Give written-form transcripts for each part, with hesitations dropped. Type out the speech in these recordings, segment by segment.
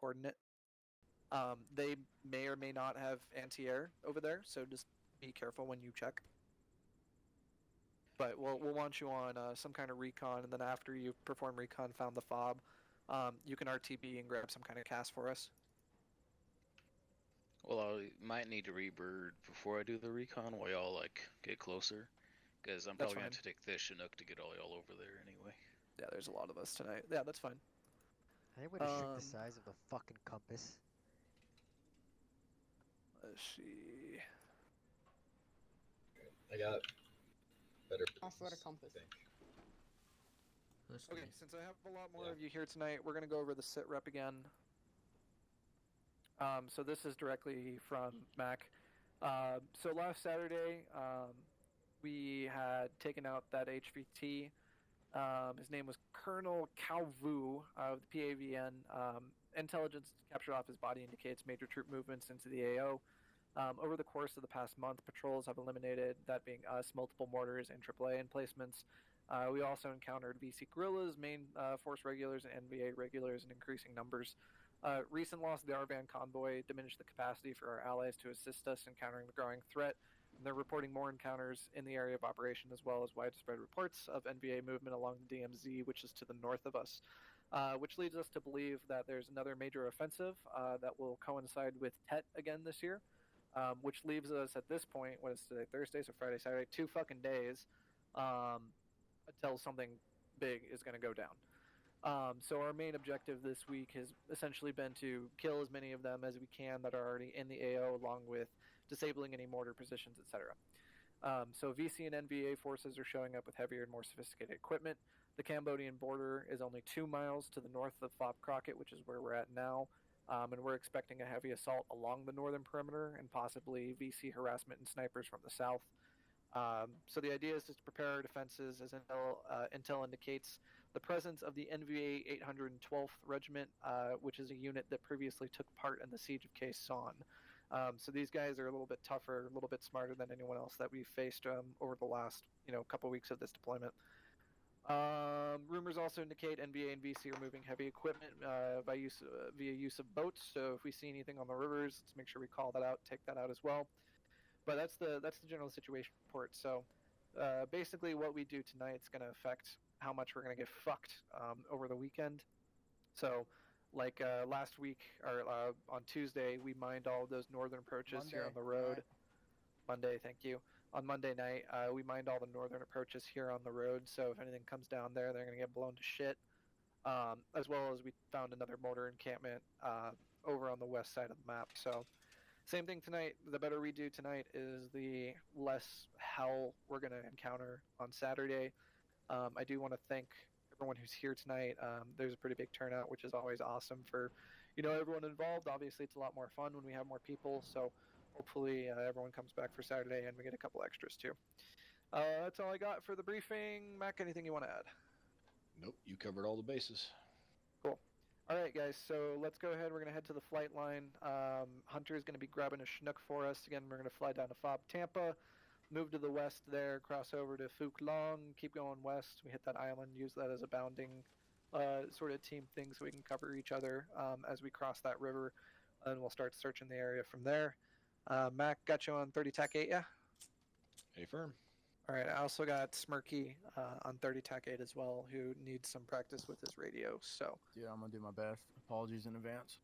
coordinate. They may or may not have anti-air over there, so just be careful when you check. But we'll want you on some kind of recon, and then after you perform recon, found the fob, you can RTB and grab some kind of cast for us. Well, I might need to rebird before I do the recon while y'all like get closer, because I'm probably going to take this Chinook to get all y'all over there anyway. Yeah, there's a lot of us tonight. Yeah, that's fine. Anybody shrink the size of the fucking compass? Let's see. I got better. I'll set a compass. Okay, since I have a lot more of you here tonight, we're going to go over the sit rep again. So this is directly from Mac. So last Saturday, we had taken out that HVT. His name was Colonel Calvu of the PAVN. Intelligence captured off his body indicates major troop movements into the AO. Over the course of the past month, patrols have eliminated, that being us, multiple mortars and AAA emplacements. We also encountered VC guerrillas, main force regulars, and NVA regulars in increasing numbers. Recent loss of the R-Van convoy diminished the capacity for our allies to assist us in countering the growing threat. And they're reporting more encounters in the area of operation, as well as widespread reports of NVA movement along the DMZ, which is to the north of us, which leads us to believe that there's another major offensive that will coincide with TET again this year, which leaves us at this point, what is today, Thursday, so Friday, Saturday, 2 fucking days until something big is going to go down. So our main objective this week has essentially been to kill as many of them as we can that are already in the AO, along with disabling any mortar positions, etc. So VC and NVA forces are showing up with heavier and more sophisticated equipment. The Cambodian border is only 2 miles to the north of Fob Crockett, which is where we're at now, and we're expecting a heavy assault along the northern perimeter and possibly VC harassment and snipers from the south. So the idea is to prepare our defenses, as intel indicates, the presence of the NVA 812th Regiment, which is a unit that previously took part in the siege of Khe Sanh. So these guys are a little bit tougher, a little bit smarter than anyone else that we've faced over the last couple weeks of this deployment. Rumors also indicate NVA and VC are moving heavy equipment via use of boats. So if we see anything on the rivers, let's make sure we call that out, take that out as well. But that's the general situation report. So basically what we do tonight is going to affect how much we're going to get fucked over the weekend. So like last week, or on Tuesday, we mined all of those northern approaches here on the road. Right. Monday, thank you. On Monday night, we mined all the northern approaches here on the road. So if anything comes down there, they're going to get blown to shit. As well as we found another mortar encampment over on the west side of the map. So same thing tonight. The better we do tonight is the less hell we're going to encounter on Saturday. I do want to thank everyone who's here tonight. There's a pretty big turnout, which is always awesome for, everyone involved. Obviously, it's a lot more fun when we have more people. So hopefully everyone comes back for Saturday and we get a couple extras too. That's all I got for the briefing. Mac, anything you want to add? Nope, you covered all the bases. Cool. All right, guys, so let's go ahead. We're going to head to the flight line. Hunter is going to be grabbing a Chinook for us. Again, we're going to fly down to Fob Tampa, move to the west there, cross over to Phuc Long, keep going west. We hit that island, use that as a bounding sort of team thing so we can cover each other as we cross that river, and we'll start searching the area from there. Mac, got you on 30 TAC 8, yeah? Hey, firm. All right, I also got Smirky on 30 TAC 8 as well, who needs some practice with his radio, so. Yeah, I'm going to do my best. Apologies in advance.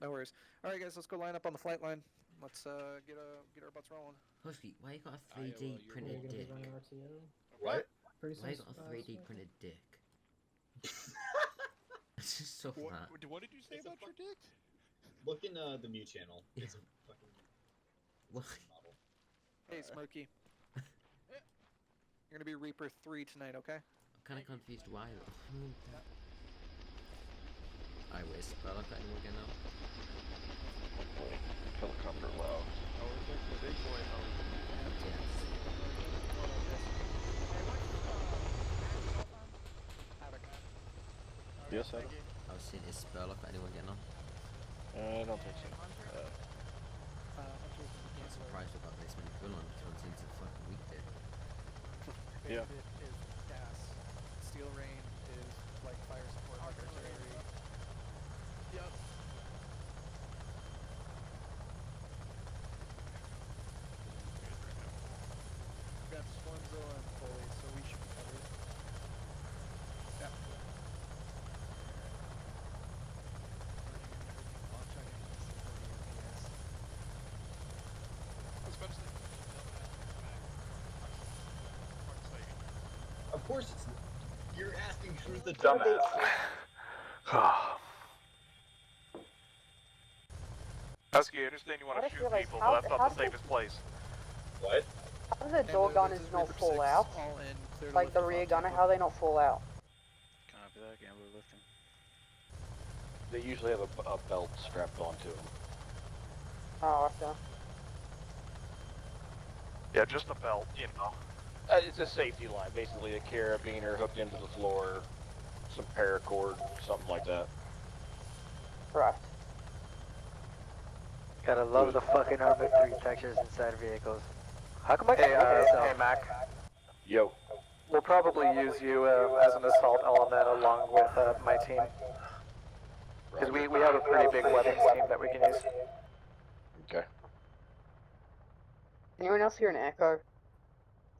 No worries. All right, guys, let's go line up on the flight line. Let's get our butts rolling. Husky, why you got a 3D printed dick? What? Why you got a 3D printed dick? It's just so flat. What did you say about your dick? Look in the Mew channel. Yeah. It's a fucking model. Hey, Smirky. You're going to be Reaper 3 tonight, okay? I'm kind of confused why, though. I wish, but I've got anyone again now. Helicopter low. Oh, it's like the big boy Yes, I I was seeing his spell. I've got anyone getting on. I don't think so. I'm surprised about this many full on turns into fucking weekday. Bandit is gas. Steel Rain is like fire support, like artillery. Yep. Enzo and Foley, so we should be covered. Yeah. Of course it's. You're asking who's the dumbass. Husky, I understand you want to shoot people, but that's not the safest place. What? How does the door gunners not fall out? Like the rear gunner, how they not fall out? Copy that, gambler lifting. They usually have a belt strapped onto them. Oh, okay. Yeah, just a belt, you know. It's a safety line, basically a carabiner hooked into the floor, some paracord, something like that. Right. Gotta love the fucking Armored 3 textures inside vehicles. How come I Hey, can't look at hey, Mac. Yo. We'll probably use you as an assault element along with my team. Because we have a pretty big weapons team that we can use. Okay. Anyone else hear an echo?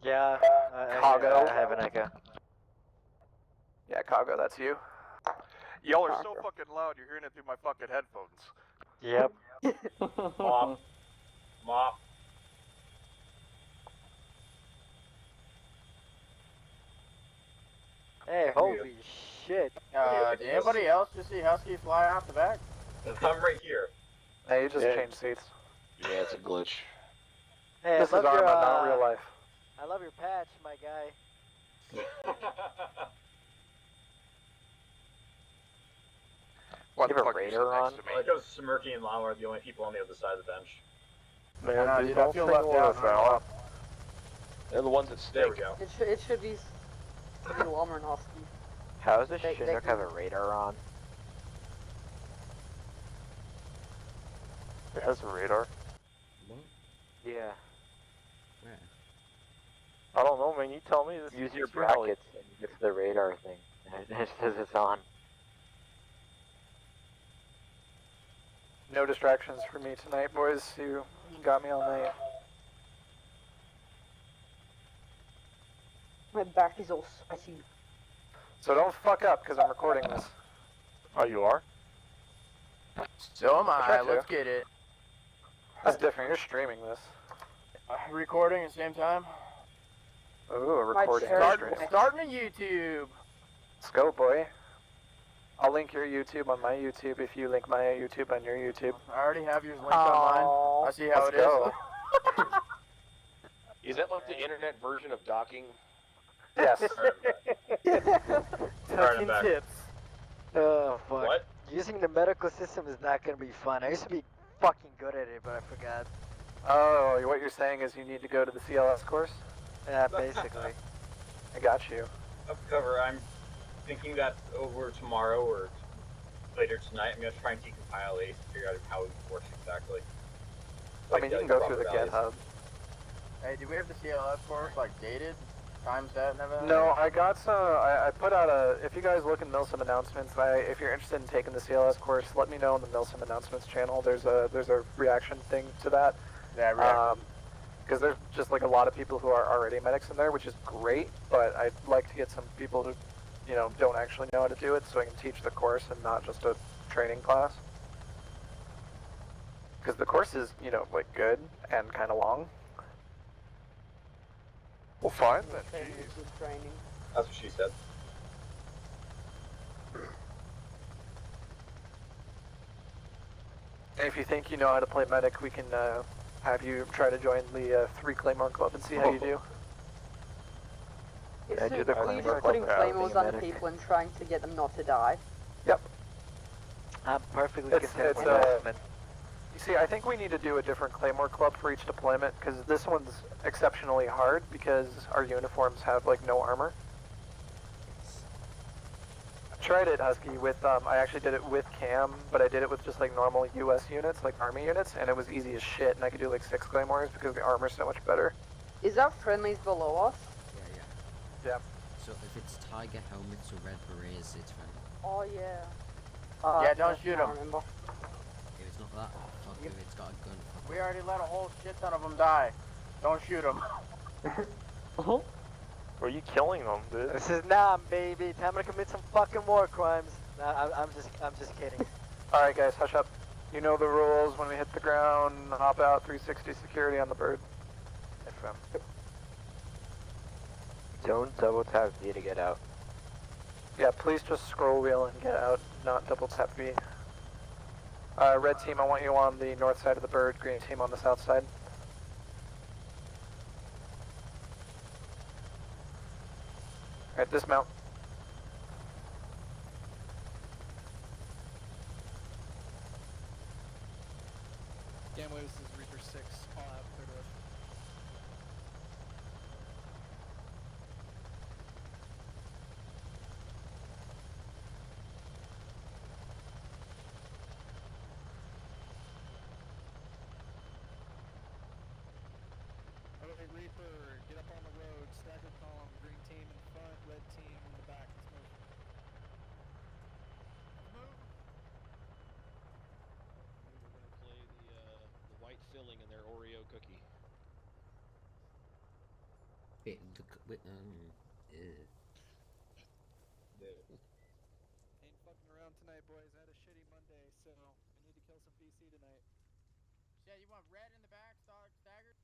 Yeah, Cargo. I have an echo. Yeah, Kago, that's you. Y'all are so fucking loud, you're hearing it through my fucking headphones. Yep. Mop. Mop. Hey, holy shit. Did anybody else just see Husky fly off the back? I'm right here. Hey, you just Yeah. changed seats. Yeah, it's a glitch. Hey, This I is love your, Arma, not real life. I love your patch, my guy. What You the have a fuck, you're radar sitting on? next to I me? like how Smirky and Llama are the only people on the other side of the bench. Man, dude, I feel left out. They're the ones that There stink. we go. It should be Llama and Husky. How does the They Chinook can- have a radar on? It has a radar. What? Yeah. Where? I don't know, man. You tell me. This Use is your alley. brackets and it's the radar thing. It says it's on. No distractions for me tonight, boys. You got me all night. My back is all sweaty. So don't fuck up, because I'm recording this. Oh, you are? So am I I, tried to. let's get it. That's different, you're streaming this. Recording at the same time? Ooh, a My recording. chair- and Starting stream. starting a YouTube. Let's go, boy. I'll link your YouTube on my YouTube if you link my YouTube on your YouTube. I already have yours linked on mine. I see how Let's it is. go. Is that like the internet version of docking? Yes. Alright, I'm back. tips. Oh, fuck. What? Using the medical system is not gonna be fun. I used to be fucking good at it, but I forgot. Oh, what you're saying is you need to go to the CLS course? Yeah, basically. I got you. Up cover, I'm thinking that over tomorrow or later tonight, I'm gonna try and decompile these to figure out how it works exactly. I mean, you can go through the proper values. GitHub. Hey, do we have the CLS course, like, dated? Time set and everything? No, I got some. I put out a. If you guys look in Milsim announcements, if you're interested in taking the CLS course, let me know on the Milsim announcements channel. There's a reaction thing to that. Yeah, reaction. Because there's just like a lot of people who are already medics in there, which is great. But I'd like to get some people who, don't actually know how to do it, so I can teach the course and not just a training class. Because the course is, like good and kind of long. Well, fine then. Training Jeez. is good training. That's what she said. And if you think you know how to play medic, we can have you try to join the 3 Claymore Club and see how you do. It's I do the literally Claymore just putting Club, claymores being a on medic. people and trying to get them not to die. I'm perfectly It's- content it's, with uh, that, man. You see, I think we need to do a different Claymore Club for each deployment, because this one's exceptionally hard because our uniforms have, like, no armor. I tried it, Husky, with, I actually did it with Cam, but I did it with just, like, normal US units, like Army units, and it was easy as shit, and I could do, like, 6 Claymores because the armor's so much better. Is that friendlies below us? Yeah. Yeah. So if it's tiger helmets or red berets, it's friendly. Oh yeah. Yeah, don't shoot I 'em. remember. If it's not that, fuck Yep. if it's got a gun. Fuck We off. already let a whole shit ton of them die. Don't shoot them. Are you killing them, dude? This is Nam, baby. Time to commit some fucking war crimes. Nah, I'm just kidding. Alright guys, hush up. You know the rules. When we hit the ground, hop out, 360 security on the bird. From. Don't double tap V to get out. Yeah, please just scroll wheel and get out, not double tap V. Red team, I want you on the north side of the bird, green team on the south side. Alright, dismount. Gamway, this is Reaper 6, all out, clear to lift. Alright, Reaper, get up on the road, staggered column, green team in front, red team in the back, let's move. We're gonna play the white filling in their Oreo cookie. Wait, Ain't fucking around tonight, boys. I had a shitty Monday, so I need to kill some VC tonight. Yeah, you want red in the back, staggered?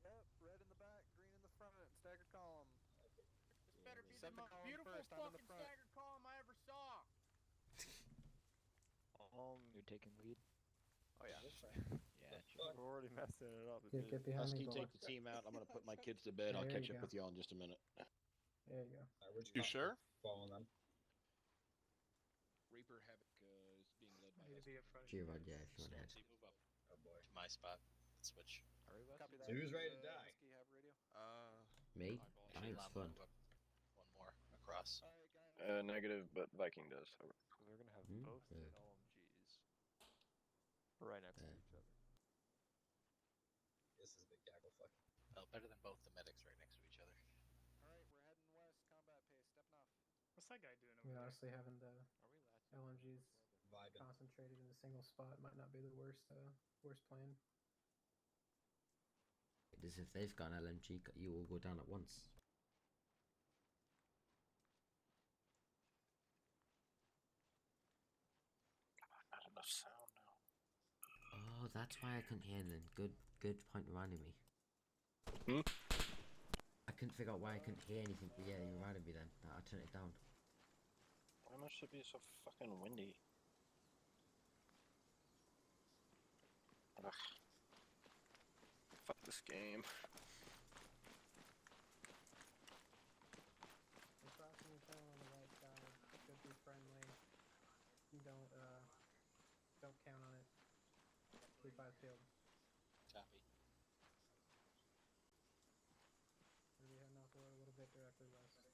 Yep, red in the back, green in the front, staggered column. This better be the Set the most column beautiful first, I'm in the fucking front. staggered column I ever saw. You're taking lead? Oh yeah. Yeah, We're already messing it up. Get behind Husky, me, take boy. the team out. I'm gonna put my kids to bed. I'll There catch you up go. with y'all in just a minute. There you go. You sure? Following them. Reaper Havoc is being led by G-Rod, yeah, if you want to head. Stormzy, move up to my spot. Switch. Copy that. So who's ready to die? Husky have radio? Me? Actually, It's Llama, fun. move up one more across. Alright, guys. Negative, but Viking does. They're gonna have both LMGs right next to each other. This is a big gaggle fuck. Oh, better than both the medics right next to each other. Alright, we're heading west, combat pace, stepping off. What's that guy doing over there? Honestly, having the LMGs Vibing. concentrated in a single spot might not be the worst plan. Because if they've got an LMG, you will go down at once. Not enough sound now. Oh, that's why I couldn't hear them. Good point reminding me. I couldn't figure out why I couldn't hear anything, but yeah, you reminded me then. I turned it down. Why must it be so fucking windy? Ugh. Fuck this game. The crossing the tunnel on the right side should be friendly. Don't count on it. Keep by the field. Copy. We'll be heading off the road a little bit directly west.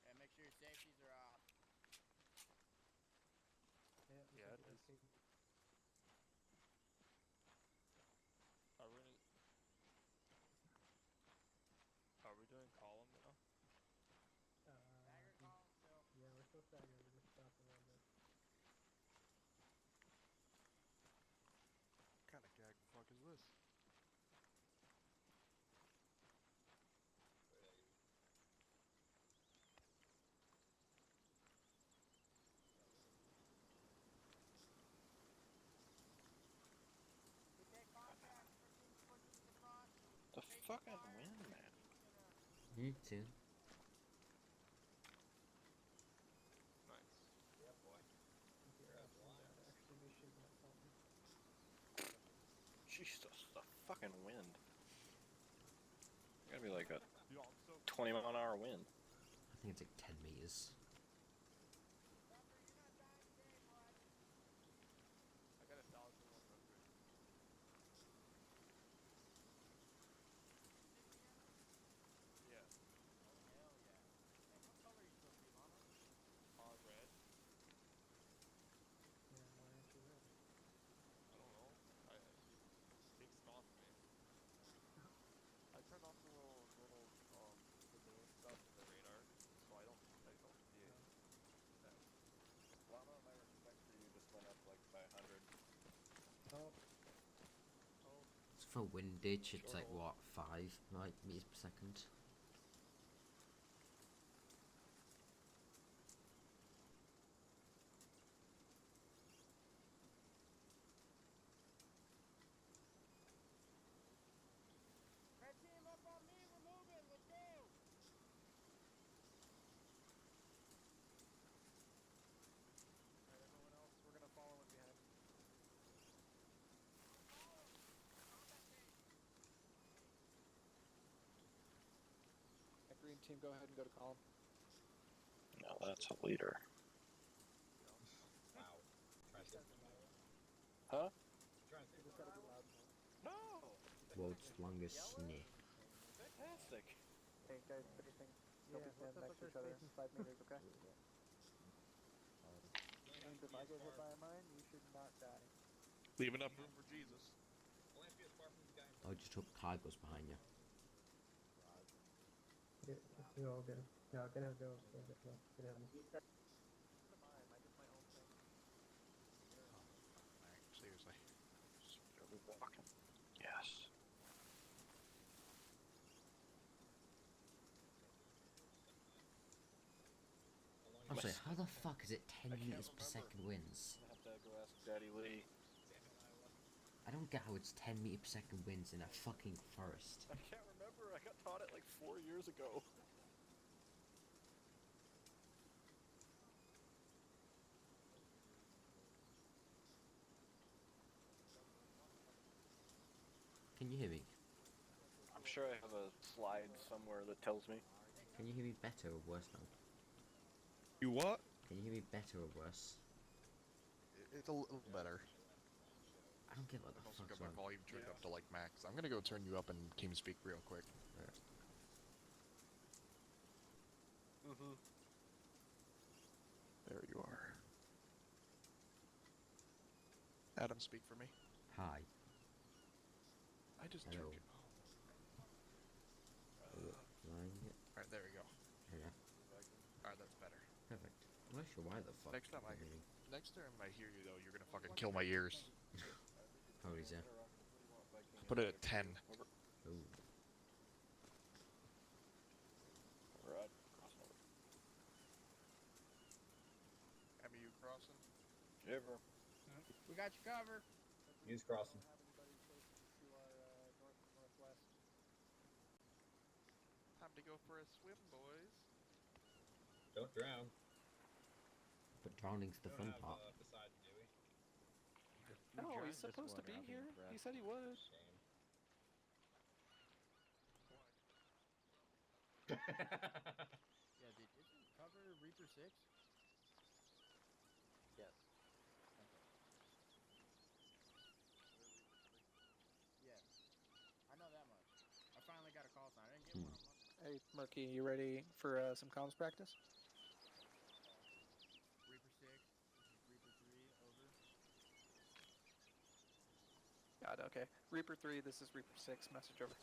Yeah, make sure your safeties are off. Yeah, it is. Are we doing column now? Staggered column still. Yeah, we're still staggered. We're just stopped a little bit. What kind of gag fuck is this? We take contact. 13 pushing to the front. The fucking wind, man. You too. Nice. Yeah, boy. Actually be shooting at something. Jesus, the fucking wind. Gotta be like a Dude, I'm so 20-mile-an-hour wind. I think it's like 10 meters. Tucker, you're not dying today, bud. I got 1,100. Yeah. Oh, hell yeah. Hey, what color are you supposed to be, Mama? Red. Yeah, why aren't you red? I don't know. She takes it off me. I turned off the little the main stuff in the radar, so I don't see For windage, it's like what, 5 meters per second? Red team up on me, we're moving, let's go! Alright, everyone else, we're gonna follow in behind. Green team, go ahead and go to column. No, that's a leader. Wow. Huh? You just gotta be loud. No! World's longest snake. Fantastic. Hey guys, what do you think? Don't be standing next to each other. 5 meters, okay? And if I get hit by a mine, you should not die. Leave enough room for Jesus. I just hope Kai goes behind you. You're all good. Yeah, go. Get him. I did my own thing. Seriously. Walking. Yes. I'm sorry, how the fuck is it 10 meters per second winds? I have to go ask Daddy Lee. I don't get how it's 10 meters per second winds in a fucking forest. I can't remember. I got taught it like 4 years ago. Can you hear me? I'm sure I have a slide somewhere that tells me. Can you hear me better or worse now? You what? Can you hear me better or worse? It's a little better. I don't get what the I've also fuck's got my wrong. volume turned up to like max. I'm gonna go turn you up in TeamSpeak real quick. There you are. Adam, speak for me. Hi. I just Hello. turned you. Flying it. Alright, there we go. Yeah. Alright, that's better. Perfect. I'm not sure why the fuck. Next time I'm hearing. I hear you though, you're gonna fucking kill my ears. How is it? Put it at 10. Ooh. Alright, crossing over. Emmy, you crossing? Shiver. We got you covered. News crossing. Have anybody close to our northwest? Time to go for a swim, boys. Don't drown. But drowning's the fun part. Poseidon, do we? No, he's supposed to be here. He said he would. Shame. Yeah, dude, isn't cover Reaper 6? Yes. Yeah. I know that much. I finally got a call sign. I didn't get one on Monday. Hey, Murky, you ready for some comms practice? Reaper 6, this is Reaper 3, over. Got it, okay. Reaper 3, this is Reaper 6, message over.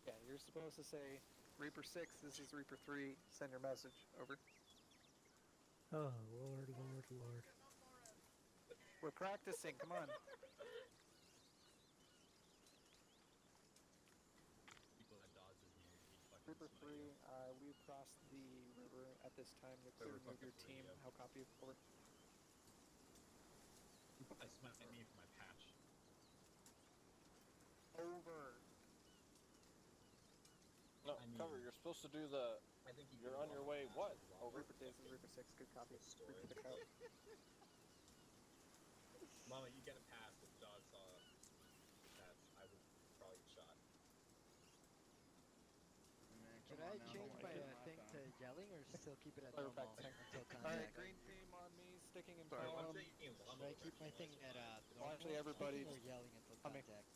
Okay, you're supposed to say, Reaper 6, this is Reaper 3, send your message, over. Oh, Lord. We're practicing, come on. Reaper 3, we've crossed the river at this time. You're clear to move your team. How copy? Over. I smite me for my patch. Over. No, cover, you're supposed to do the... I think You're on your way, what? Over. Reaper 3, this is Reaper 6, good copy. Reaper 6 out. Mama, you get a pass if Dog saw that. I would probably get shot. Should I change my thing to yelling or still keep it at Clear normal back tank. until Alright, contact? green team on me, sticking in Sorry, column. Should I keep my thing at normal? Actually, everybody or yelling until on me. contact?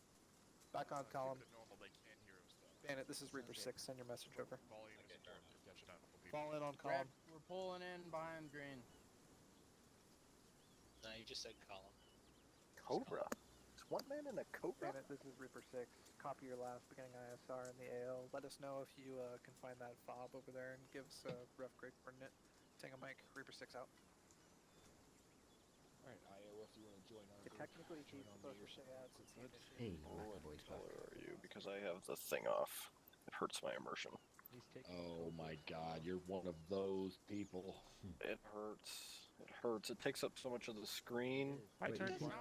Back on column. Keep it at normal, they can't hear us though. Bandit, this is Reaper 6, send your message over. Volume is important for catching up with people. Fall in on Red, column. we're pulling in behind green. No, you just said column. Cobra? Is one man in a Cobra? Bandit, this is Reaper 6. Copy your last beginning ISR in the AO. Let us know if you can find that fob over there and give us a rough grade coordinate. Tango Mike, Reaper 6 out. join our group. Technically, Join he's on supposed me to or say something. that since he initiated. Hey, What McAvoy's back. color are you? Because I have the thing off. It hurts my immersion. He's taking Oh my god, you're one of those people. It hurts. It hurts. It takes up so much of the screen. Wait, you can,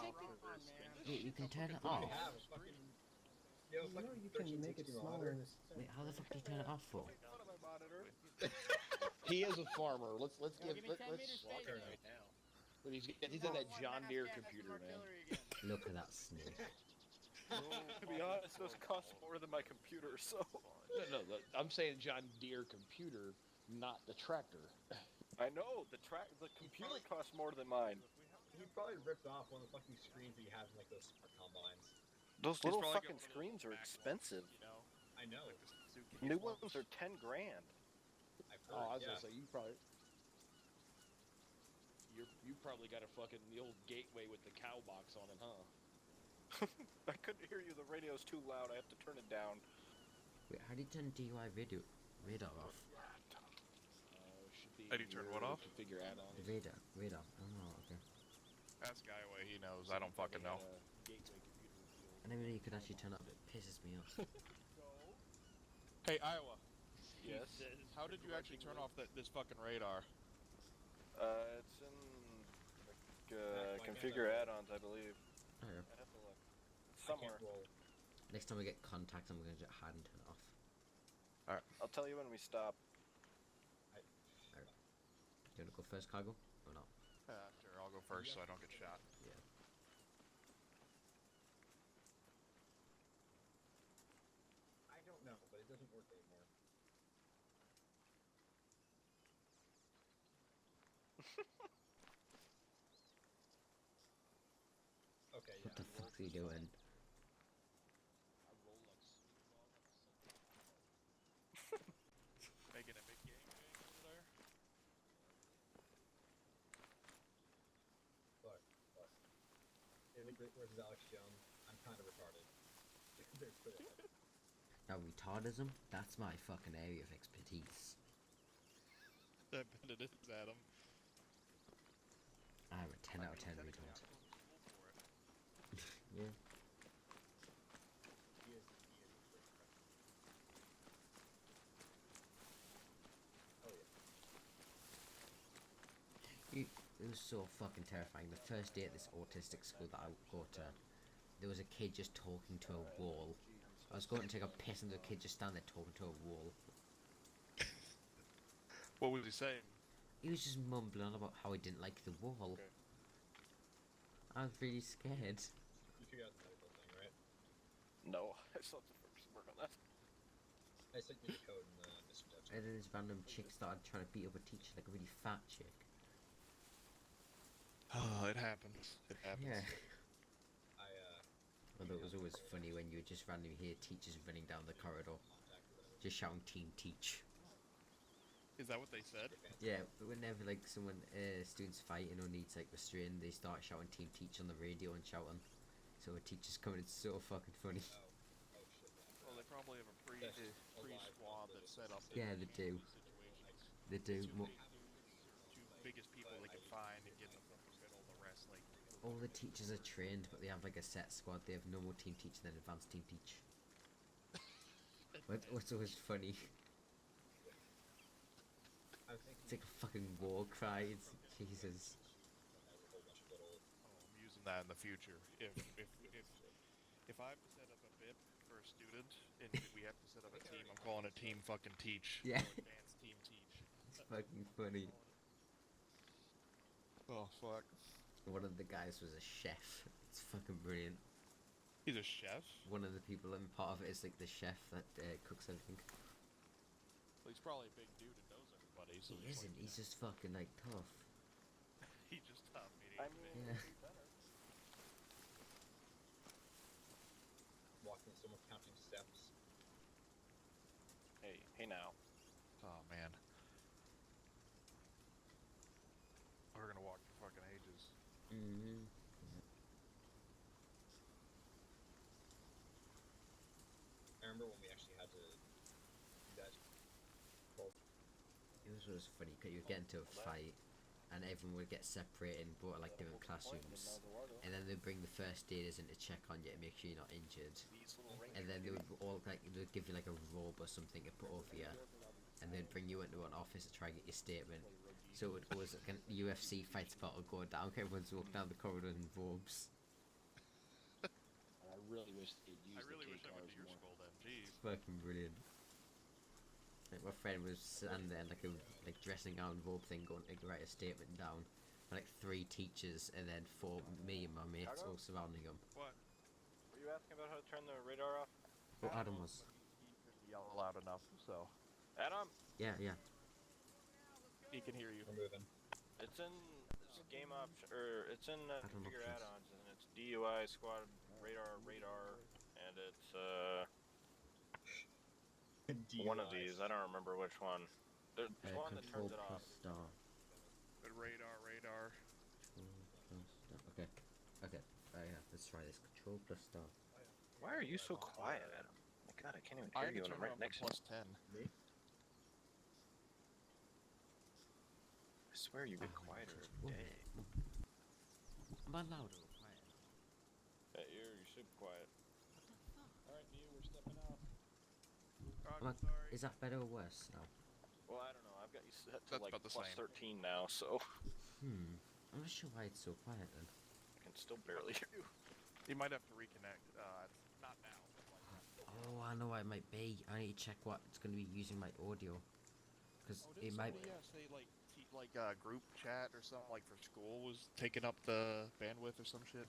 wait, you can turn it off. You know you can make it smaller in the center. Wait, how the fuck do you turn it off for? He is a farmer. Let's Give me let's 10 meters space, though. Right now. But he's in that John Deere computer, man. Look at that snake. To be honest, those cost more than my computer, so... No, I'm saying John Deere computer, not the tractor. I know, the computer costs more than mine. He probably ripped off one of the fucking screens that you have in like those smart combines. Those little fucking screens are expensive. I know. New ones are 10 grand. I've Oh, I heard, was gonna say you probably got the old gateway with the cow box on it, huh? I couldn't hear you. The radio's too loud. I have to turn it down. Wait, how do you turn DUI radar off? Should be How do you turn what off? Configure add-ons. Radar. Oh, okay. Ask Iowa, he knows. I don't fucking know. I never knew you could actually turn it up. It pisses me off. Hey, Iowa. Yes? How did you actually turn off this fucking radar? It's in configure add-ons, I believe. Oh, yeah. I'd have to look. Somewhere. Next time we get contact, I'm gonna just hide and turn it off. Alright. I'll tell you when we stop. Alright. You wanna go first, Cargo? Or not? Sure, I'll go first so I don't get shot. Yeah. I don't know, but it doesn't work anymore. Okay, What the fuck are you doing? Making a big game over there. Look. In the Great Wars Alex Jones, I'm kind of retarded. There's Spearhead. Now, retardism? That's my fucking area of expertise. I bet it is, Adam. I'm a 10 out of 10 retard. Yeah. He is a great friend. Oh yeah. It was so fucking terrifying. The first day at this autistic school that I go to, there was a kid just talking to a wall. I was going to take a piss and the kid just standing there talking to a wall. What was he saying? He was just mumbling on about how he didn't like the wall. Okay. I was really scared. You figured out the medical thing, right? No, I still have to work on that. I sent you the code in the Mr. Dev's. And then this random chick started trying to beat up a teacher, like a really fat chick. Oh, it happens. It happens. Yeah. Although it was always funny when you would just randomly hear teachers running down the corridor, just shouting "Team Teach." Is that what they said? Yeah, but whenever like someone, students fighting or needs like restraining, they start shouting "Team Teach" on the radio and shouting. So a teacher's coming, it's so fucking funny. Well, they probably have a pre-squad that's set up. Yeah, they do. They do. Two biggest people they can find and get them from the middle. The rest, like. All the teachers are trained, but they have like a set squad. They have normal team teach and then advanced team teach. What's always funny? It's like a fucking war cry. It's, Jesus. I'm using that in the future. If I have to set up a BIP for a student and we have to set up a team, I'm calling it Team Fucking Teach. Yeah. Advanced Team Teach. It's fucking funny. Oh fuck. One of the guys was a chef. It's fucking brilliant. He's a chef? One of the people and part of it is like the chef that cooks everything. Well, he's probably a big dude and knows everybody. So He isn't. He's just fucking like tough. He's just tough. I mean, Yeah. Walking, someone counting steps. Hey now. Oh man. We're gonna walk for fucking ages. Mm-hmm. I remember when we actually had to do that. It was funny because you get into a fight and everyone would get separated and brought to like different classrooms, and then they'd bring the first aiders in to check on you to make sure you're not injured, and then they would all like they'd give you like a robe or something to put over you, and they'd bring you into an office to try and get your statement. So it was like a UFC fight's about to go down. Everyone's walking down the corridor in robes. I really wish they'd use I really the wish I went to your more. school then. Jeez. It's fucking brilliant. Like my friend was standing there in like a like dressing gown robe thing, going to write a statement down. And, like 3 teachers and then 4 me and my mates all surrounding him. What? Were you asking about how to turn the radar off? Well, Adam was. He couldn't yell loud enough, so. Adam. Yeah. He can hear you. We're moving. It's in game option, or it's in configure options. add-ons, and it's DUI, squad, radar, and it's one of these. I don't remember which one. There's one that Control turns it plus off. star. Good radar. Okay. Yeah, let's try this. Control plus star. Why are you so quiet, Adam? My God, I can't even hear you when I'm right next to you. +10. I swear you get quieter every day. Am I loud or quiet? You're super quiet. Alright, Mew, we're stepping out. Is that better or worse now? Well, I don't know. I've got you set to That's like about the same. +13 now, so I'm not sure why it's so quiet then. I can still barely hear you. You might have to reconnect. Not now. But like Oh, I know what it might be. I need to check what it's going to be using my audio. Because it might. Say like group chat or something like for school was taking up the bandwidth or some shit.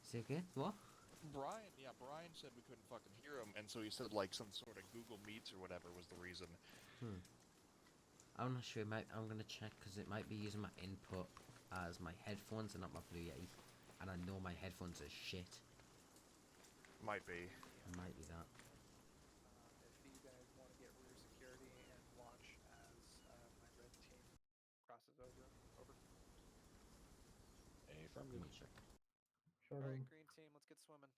Say again? What? Brian said we couldn't fucking hear him, and so he said like some sort of Google Meets or whatever was the reason. I'm not sure. I'm going to check because it might be using my input as my headphones and not my Blue Yeti. And I know my headphones are shit. Might be. It might be that. If you guys want to get rear security and watch as my red team crosses over. Let me check. Sure. Alright, green team, let's get swimming.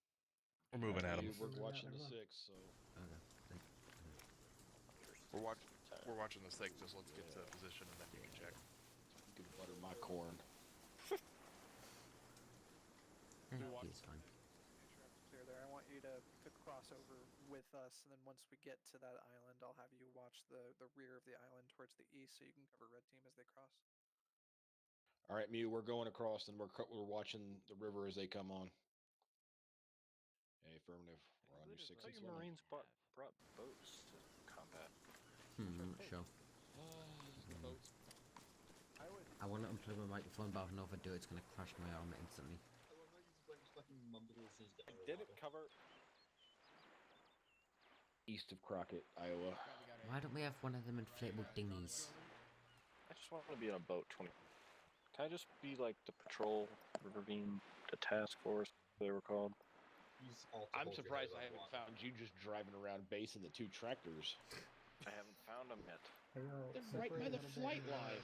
We're moving, Adam. We're watching the 6, so. Okay. We're watching the 6. Just let's get to position and then you can check. You can butter my corn. It's fine. Clear there. I want you to cross over with us, and then once we get to that island, I'll have you watch the rear of the island towards the east, so you can cover red team as they cross. All right, Mew, we're going across, and we're watching the river as they come on. Hey, affirmative. We're on your 6 and 7. Marines brought boats to combat. I'm not sure. I want to unplug my microphone, but if I know if I do, it's going to crash my arm instantly. Did it cover east of Crockett, Iowa? Why don't we have one of them inflatable dinghies? I just want to be on a boat. Can I just be like the patrol, river beam, the task force, they were called? I'm surprised I haven't found you just driving around base in the 2 tractors. I haven't found them yet. Hey, They're right by the flight line.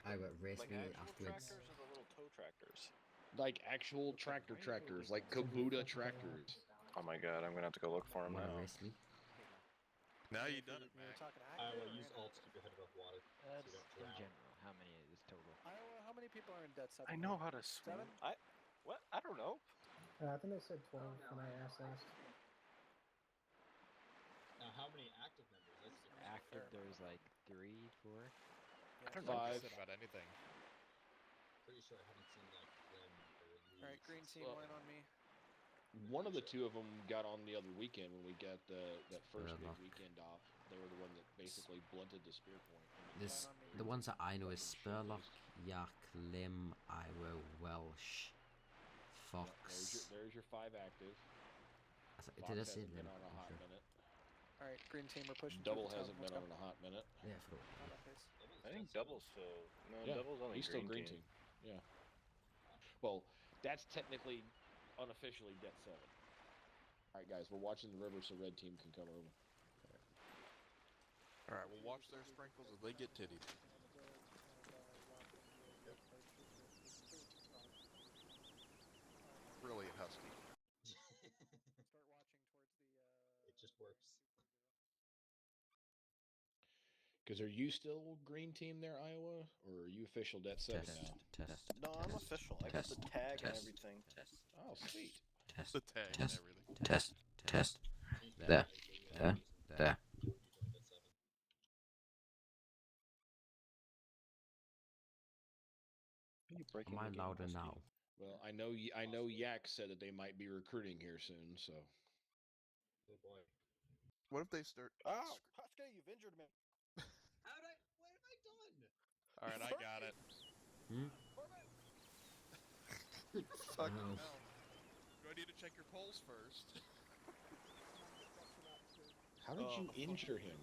I got race Like me actual afterwards. tractors or the little tow tractors? Like actual tractors, like Kubota tractors. Oh my god, I'm gonna have to go look for them Wanna now. race me? Now you done it, We were Mac. talking Iowa, use alt to keep your head above water. That's in general. How many is total? Iowa, how many people are in debt 7? I know how to swim. 7? What? I don't know. I think they said 12 when I asked last. Now, how many active members? Active, there's like 3, 4. I don't know what 5. you said about anything. Pretty sure I haven't seen like them or leagues. Alright, green team, line on me. One of the 2 of them got on the other weekend when we got that first big Spurlock. weekend off. They were the one that basically blunted the spear point. The ones that I know is Spurlock, Yak, Lim, Iowa, Welsh, Fox. There's your 5 active. Did I say hasn't been Lim? on a hot Sure. minute. Alright, green team, we're pushing Double through the hasn't town. been Let's on a hot minute. Yeah, I forgot. go. On that pace. I think Double's still. No, Yeah, Double's only he's still green team. Yeah. Well, that's technically, unofficially, Det 7. All right, guys, we're watching the river, so red team can come over. All right, we'll watch their sprinkles as they get tittied. Brilliant, Husky. Start watching towards the It just works. Because are you still green team there, Iowa, or are you official Det 7 now? No, I'm official. I got the tag and everything. Oh, sweet. The tag and everything. Test. There. Am I louder now? Well, I know Yak said that they might be recruiting here soon, so. Oh boy. What if they start? Ow! Husky, you've injured me. What have I done? All right, I got it. Fucking hell. Do I need to check your pulse first? How did you injure him?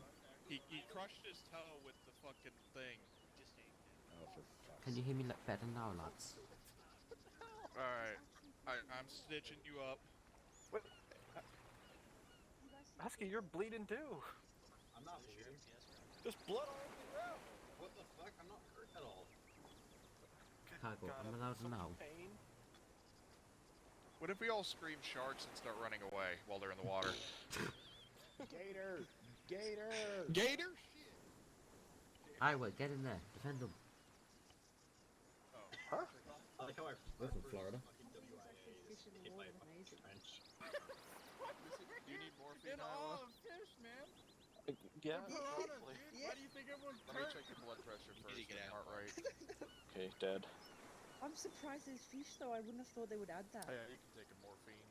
He crushed his toe with the fucking thing. Oh, for fuck's Can you hear me better now, lads? Alright. I'm stitching you up. What? Husky, you're bleeding too. I'm not bleeding. There's blood all over the ground. What the fuck? I'm not hurt at all. Cargo, am I louder now? Pain. What if we all scream sharks and start running away while they're in the water? Gator! Gator! Gator? Iowa, get in there. Defend them. Huh? I like how We're from Florida. hit by a fucking trench. Do you need morphine, In Iowa? all of fish, man. Yeah. Piranhas, Probably. dude. Why do you think everyone's Let me hurt? check your blood pressure first get and out. heart rate. Okay, dead. I'm surprised there's fish though. I wouldn't have thought they would add that. Yeah, you can take a morphine.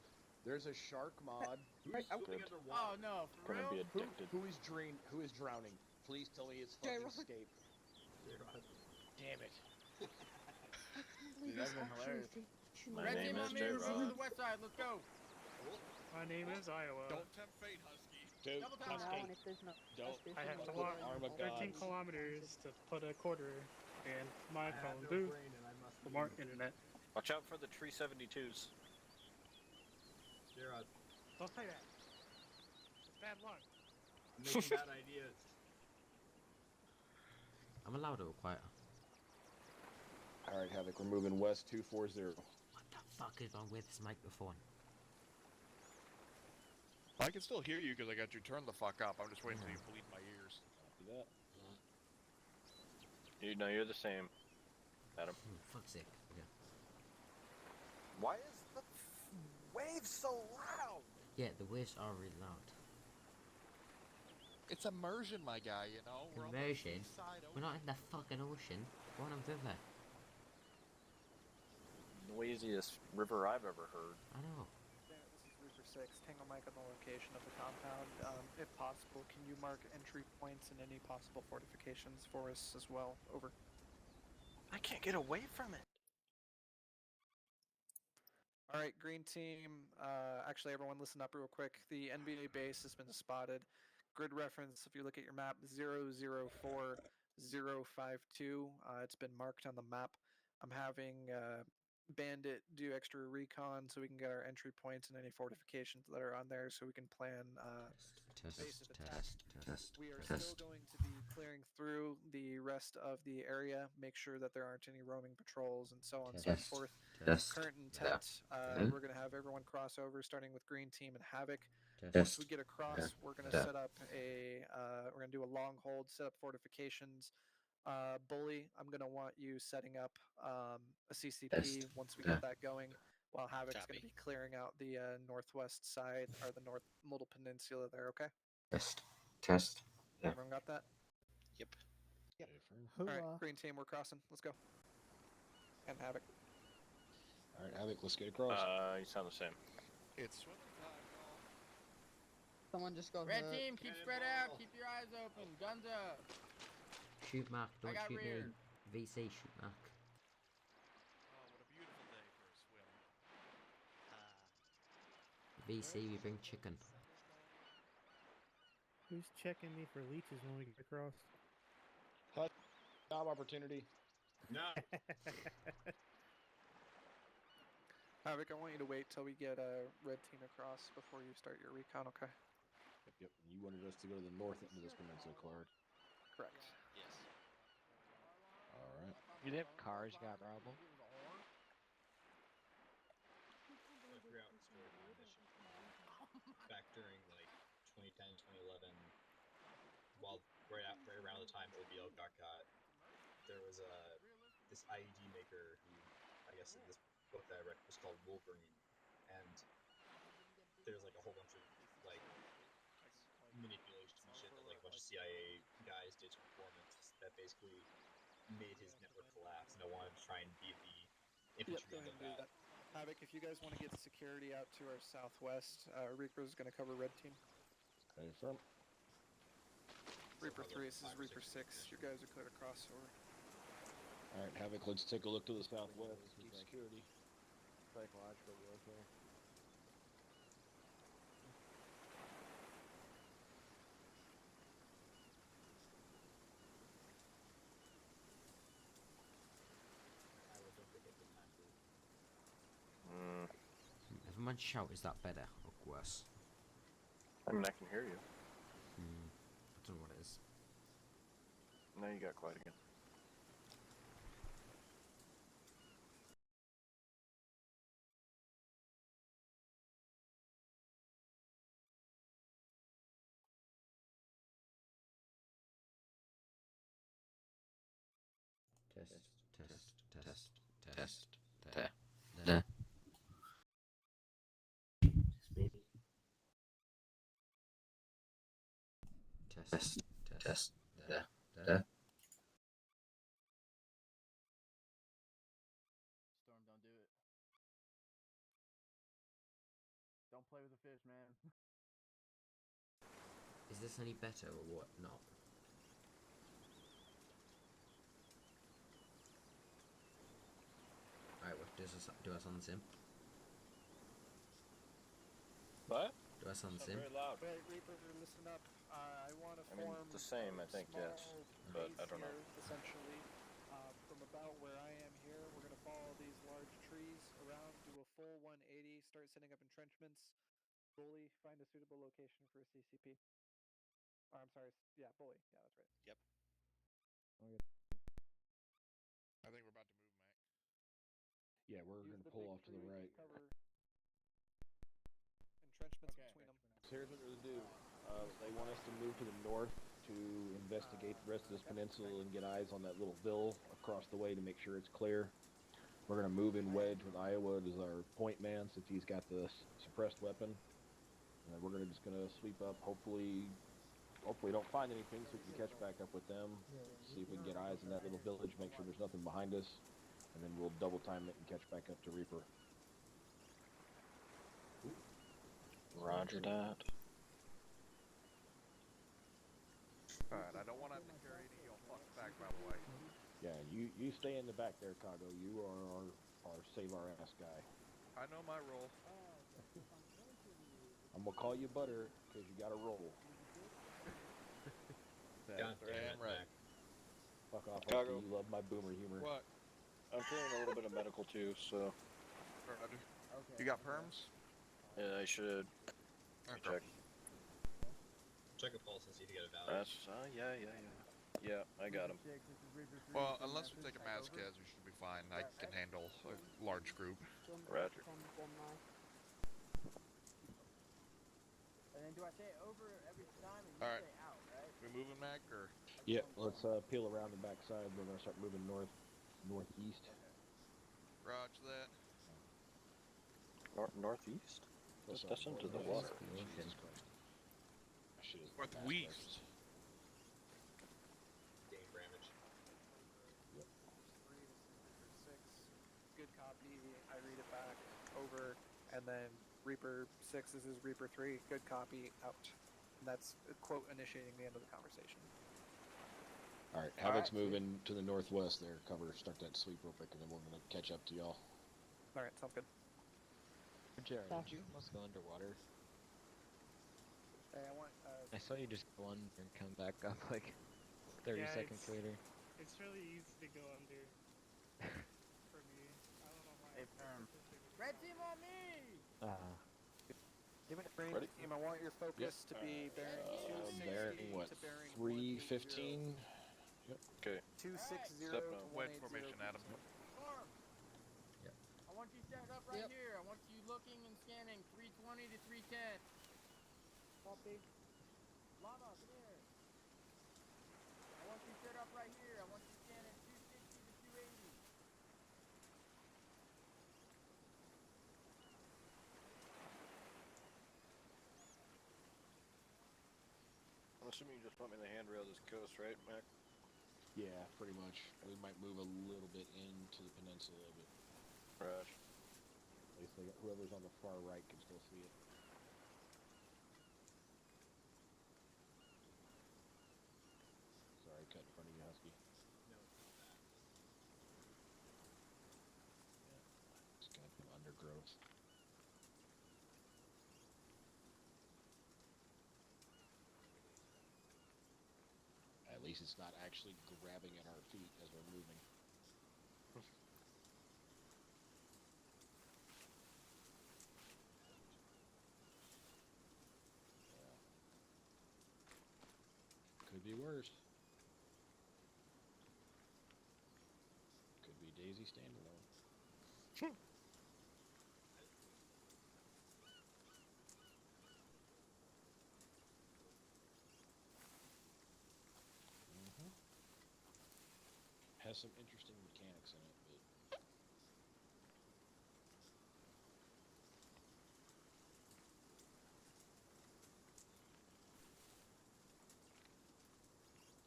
There's a shark mod. Who's swimming Good. underwater? Oh no, for Gonna real? be addicted. Who is drowning? Please tell me it's fucking J-Rock. Escape. Damn it. I can't believe Dude, it's that'd been actually hilarious. fiction. My Red name team is on me. We're J-Rock. going to the west side. Let's go. My name is Iowa. Don't tempt fate, Husky. Dude, Double Now, tap. and if there's no Don't- fish I in have the to water, walk Arm of 13 God. kilometers to put a quarter in my I have phone no booth brain and I must for leave. more internet. Watch out for the tree 72s. Gerard, Don't say that. It's bad luck. I'm making bad ideas. Am I louder or quieter? Alright, Havoc, we're moving west 240. What the fuck is wrong with this microphone? I can still hear you because I got you turned the fuck up. I'm just waiting until you bleed my ears. Copy that. You know you're the same, Adam. Fuck's sake. Okay. Why is the wave so loud? Yeah, the waves are really loud. It's immersion, my guy, you know? We're Immersion? on the side We're not in the fucking ocean. We're on a river. Noisiest river I've ever heard. I know. This is Reaper 6, Tango Mike on the location of the compound. If possible, can you mark entry points and any possible fortifications for us as well? Over. I can't get away from it. Alright, green team. Actually, everyone listen up real quick. The NBA base has been spotted. Grid reference, if you look at your map, 004052. It's been marked on the map. I'm having Bandit do extra recon so we can get our entry points and any fortifications that are on there so we can plan base of attack. We are still going to be clearing through the rest of the area, make sure that there aren't any roaming patrols and so on and so forth. Current intent, we're going to have everyone cross over, starting with green team and Havoc. Once we get across, we're going to set up we're going to do a long hold, set up fortifications. Bully, I'm going to want you setting up a CCP once we get that going, while Havoc's going to be clearing out the northwest side, or the north little peninsula there, okay? Test. Everyone got that? Yep. Alright, green team, we're crossing. Let's go. And Havoc. Alright, Havoc, let's get across. You sound the same. It's swimming time, y'all. someone just got Red hurt. team, keep spread out. Keep your eyes open. Guns up. Shoot Mark, don't got shoot rear. me. VC, shoot Mark. Oh, what a beautiful day for a swim. VC, we bring chicken. Who's checking me for leeches when we get across? Hut. Job opportunity. No. Havoc, I want you to wait till we get a red team across before you start your recon, okay? Yep. You wanted us to go to the north end of this peninsula, Clark. Correct. Yes. Alright. You have cars got problem? I forgot the story behind this shit. Back during like 2010, 2011, while right around the time the BL got there was this IED maker who, I guess in this book that I read was called Wolverine, and there's like a whole bunch of like manipulation shit that like a bunch of CIA guys did to informants that basically made his network collapse, and I wanted to try and be the infantry Yep, of that. Havoc, if you guys want to get security out to our southwest, Reaper's going to cover red team. Okay, firm. Reaper 3, this is Reaper 6. You guys are clear to crossover. Alright, Havoc, let's take a look to the southwest. Keep security. Psychological, you okay? Everyone shout, is that better or worse? I mean, I can hear you. I don't know what it is. Now you got quiet again. Test. Test. Storm, don't do it. Don't play with the fish, man. Is this any better or what? Not. Alright, what do I sound the same? What? Do I sound the same? Very loud. Wait, Reaper, listen up. I want to form the same, I think, yes. But I don't know. Essentially, from about where I am here, we're going to follow these large trees around, do a full 180, start setting up entrenchments. Bully, find a suitable location for a CCP. Or, I'm sorry, yeah, Bully. Yeah, that's right. Yep. Okay. I think we're about to move, Mac. Yeah, we're going to pull off to the right. Entrenchments between them. So here's what we're going to do. They want us to move to the north to investigate the rest of this peninsula and get eyes on that little ville across the way to make sure it's clear. We're going to move in wedge with Iowa as our point man since he's got the suppressed weapon. And we're just going to sweep up, hopefully don't find anything so we can catch back up with them, see if we can get eyes in that little village, make sure there's nothing behind us, and then we'll double time it and catch back up to Reaper. Roger that. Alright, I don't want to have to carry any of y'all fucks back, by the way. Yeah, you stay in the back there, Kago. You are our save our ass guy. I know my role. I'm gonna call you Butter because you got to roll. That's damn right. Fuck off, Kago. you love my boomer humor. What? I'm feeling a little bit of medical too, so. Roger. You got perms? Yeah, I should. Okay. Check a pulse and see if you get a value. That's yeah, I got him. Well, unless we take a Mazkaz, we should be fine. I can handle a large group. Roger. And then do I say it over every time and you All right. say out, right? We moving, Mac, or? Yeah, let's peel around the backside. We're gonna start moving northeast. Roger that. Northeast? That's into the water. Jesus Christ. Northwest. Game damage. Yep. Good copy. I read it back over, and then Reaper 6, this is Reaper 3. Good copy, out. And that's a quote initiating the end of the conversation. Alright, Havoc's moving to the northwest there. Cover, start that sweep real quick, and then we're gonna catch up to y'all. Alright, sounds good. Jared, did you almost go underwater? Hey, I want, I saw you just go under and come back up like 30 seconds later. It's really easy to go under. For me. I don't know why. Hey, red team on me! Give it a frame. Team, I want your focus to be bearing 260 bearing what? to bearing 315? Yep. Okay. 260 Step to up. 180. Wed formation, Adam. Storm! Yep. I want you set up right here. I want you looking and scanning 320 to 310. Copy. Lava, come here. assuming you just want me to handrail this coast, right, Mac? Yeah, pretty much. We might move a little bit into the peninsula, but Rush. at least whoever's on the far right can still see it. Sorry, cut in front of you, Husky. No, it's not bad. Yeah, it's got some undergrowth. At least it's not actually grabbing at our feet as we're moving. Yeah. Could be worse. Could be Daisy standalone. Has some interesting mechanics in it, but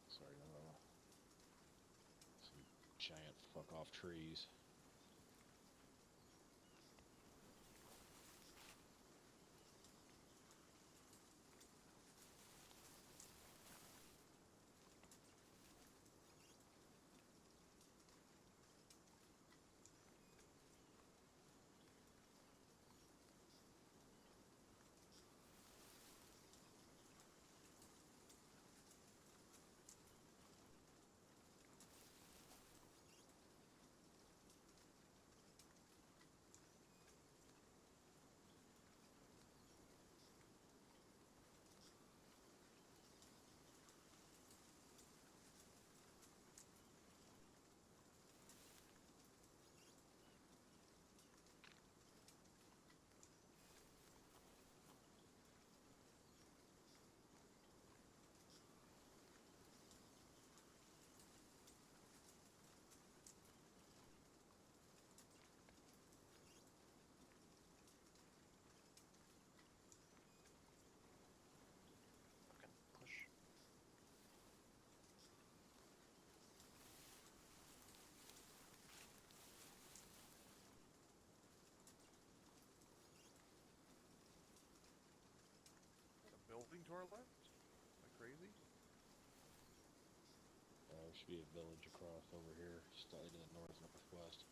sorry, some giant fuck off trees. Building to our left? Am I crazy? There should be a village across over here, slightly to the northwest.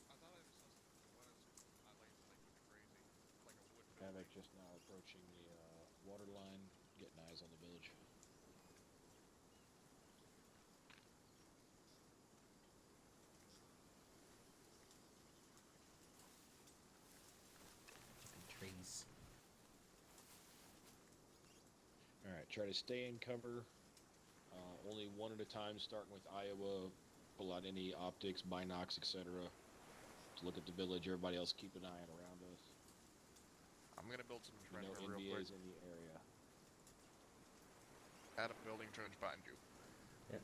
I thought I just saw something to the west. I like could be crazy. Like a wood building. Havoc just now approaching the water line, getting eyes on the village. Trees. Alright, try to stay in cover. Only one at a time, starting with Iowa. Pull out any optics, binocs, etc. To look at the village. Everybody else keep an eye on around us. I'm gonna build some trench No real quick. NVAs in the area. Adam, building trench behind you. Yep.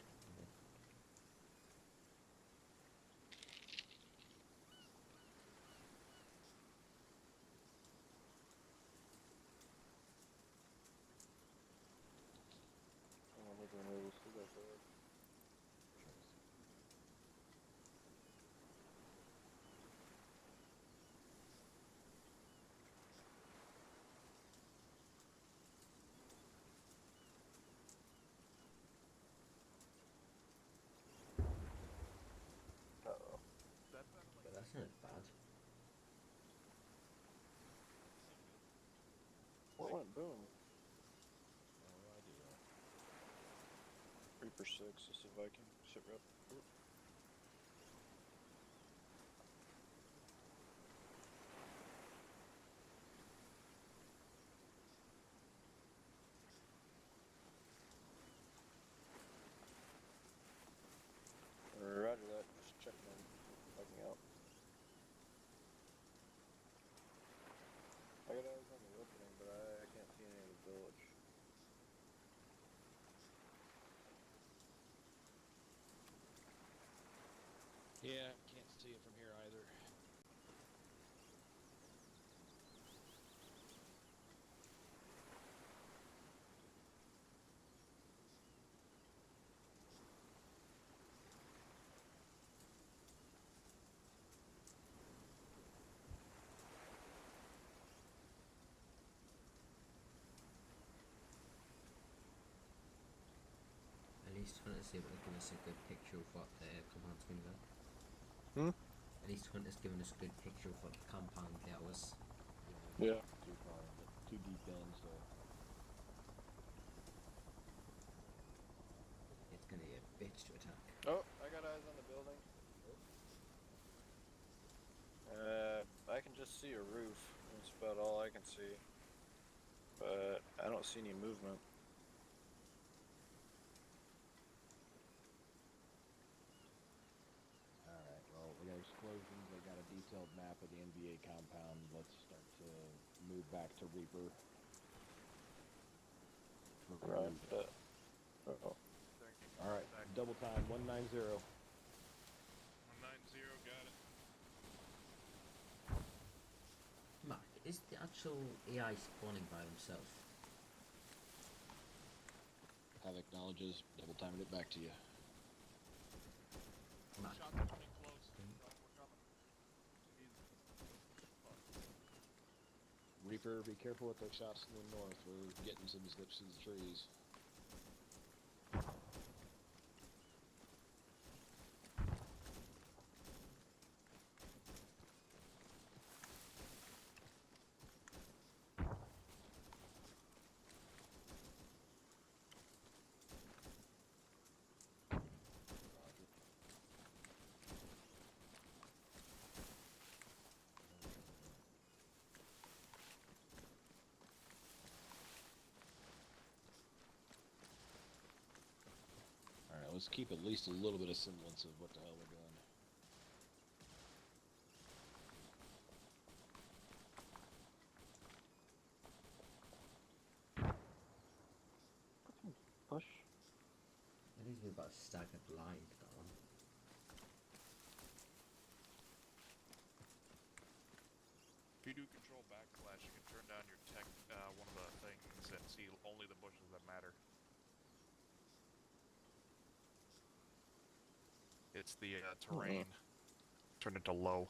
But that's not bad. What went boom? No idea. Reaper 6, this is Viking. Sit rep. Roger that, just checking in, checking out. I got eyes on the opening, but I can't see any of the village. least Hunter's able to give us a good picture of what the compound's going to be. At least Hunter's given us a good picture of what the compound there was. Yeah. Too deep in, so. It's going to be a bitch to attack. Oh, I got eyes on the building. I can just see a roof. That's about all I can see. But I don't see any movement. Alright, well, we got explosions. They got a detailed map of the NBA compound. Let's start to move back to Reaper. Right, but... Uh-oh. Alright, double time, 190. 190, got it. Mark, is the actual AI spawning by themselves? Have acknowledges, double timing it back to you. Mark. Shots are coming close. We're coming. Reaper, be careful with those shots in the north. We're getting some zips in the trees. Alright, let's keep at least a little bit of semblance of what the hell we're doing. Push. At least we've got a staggered line to go on. If you do control backslash, you can turn down your tech, one of the things, and see only the bushes that matter. It's the terrain. Turn it to low.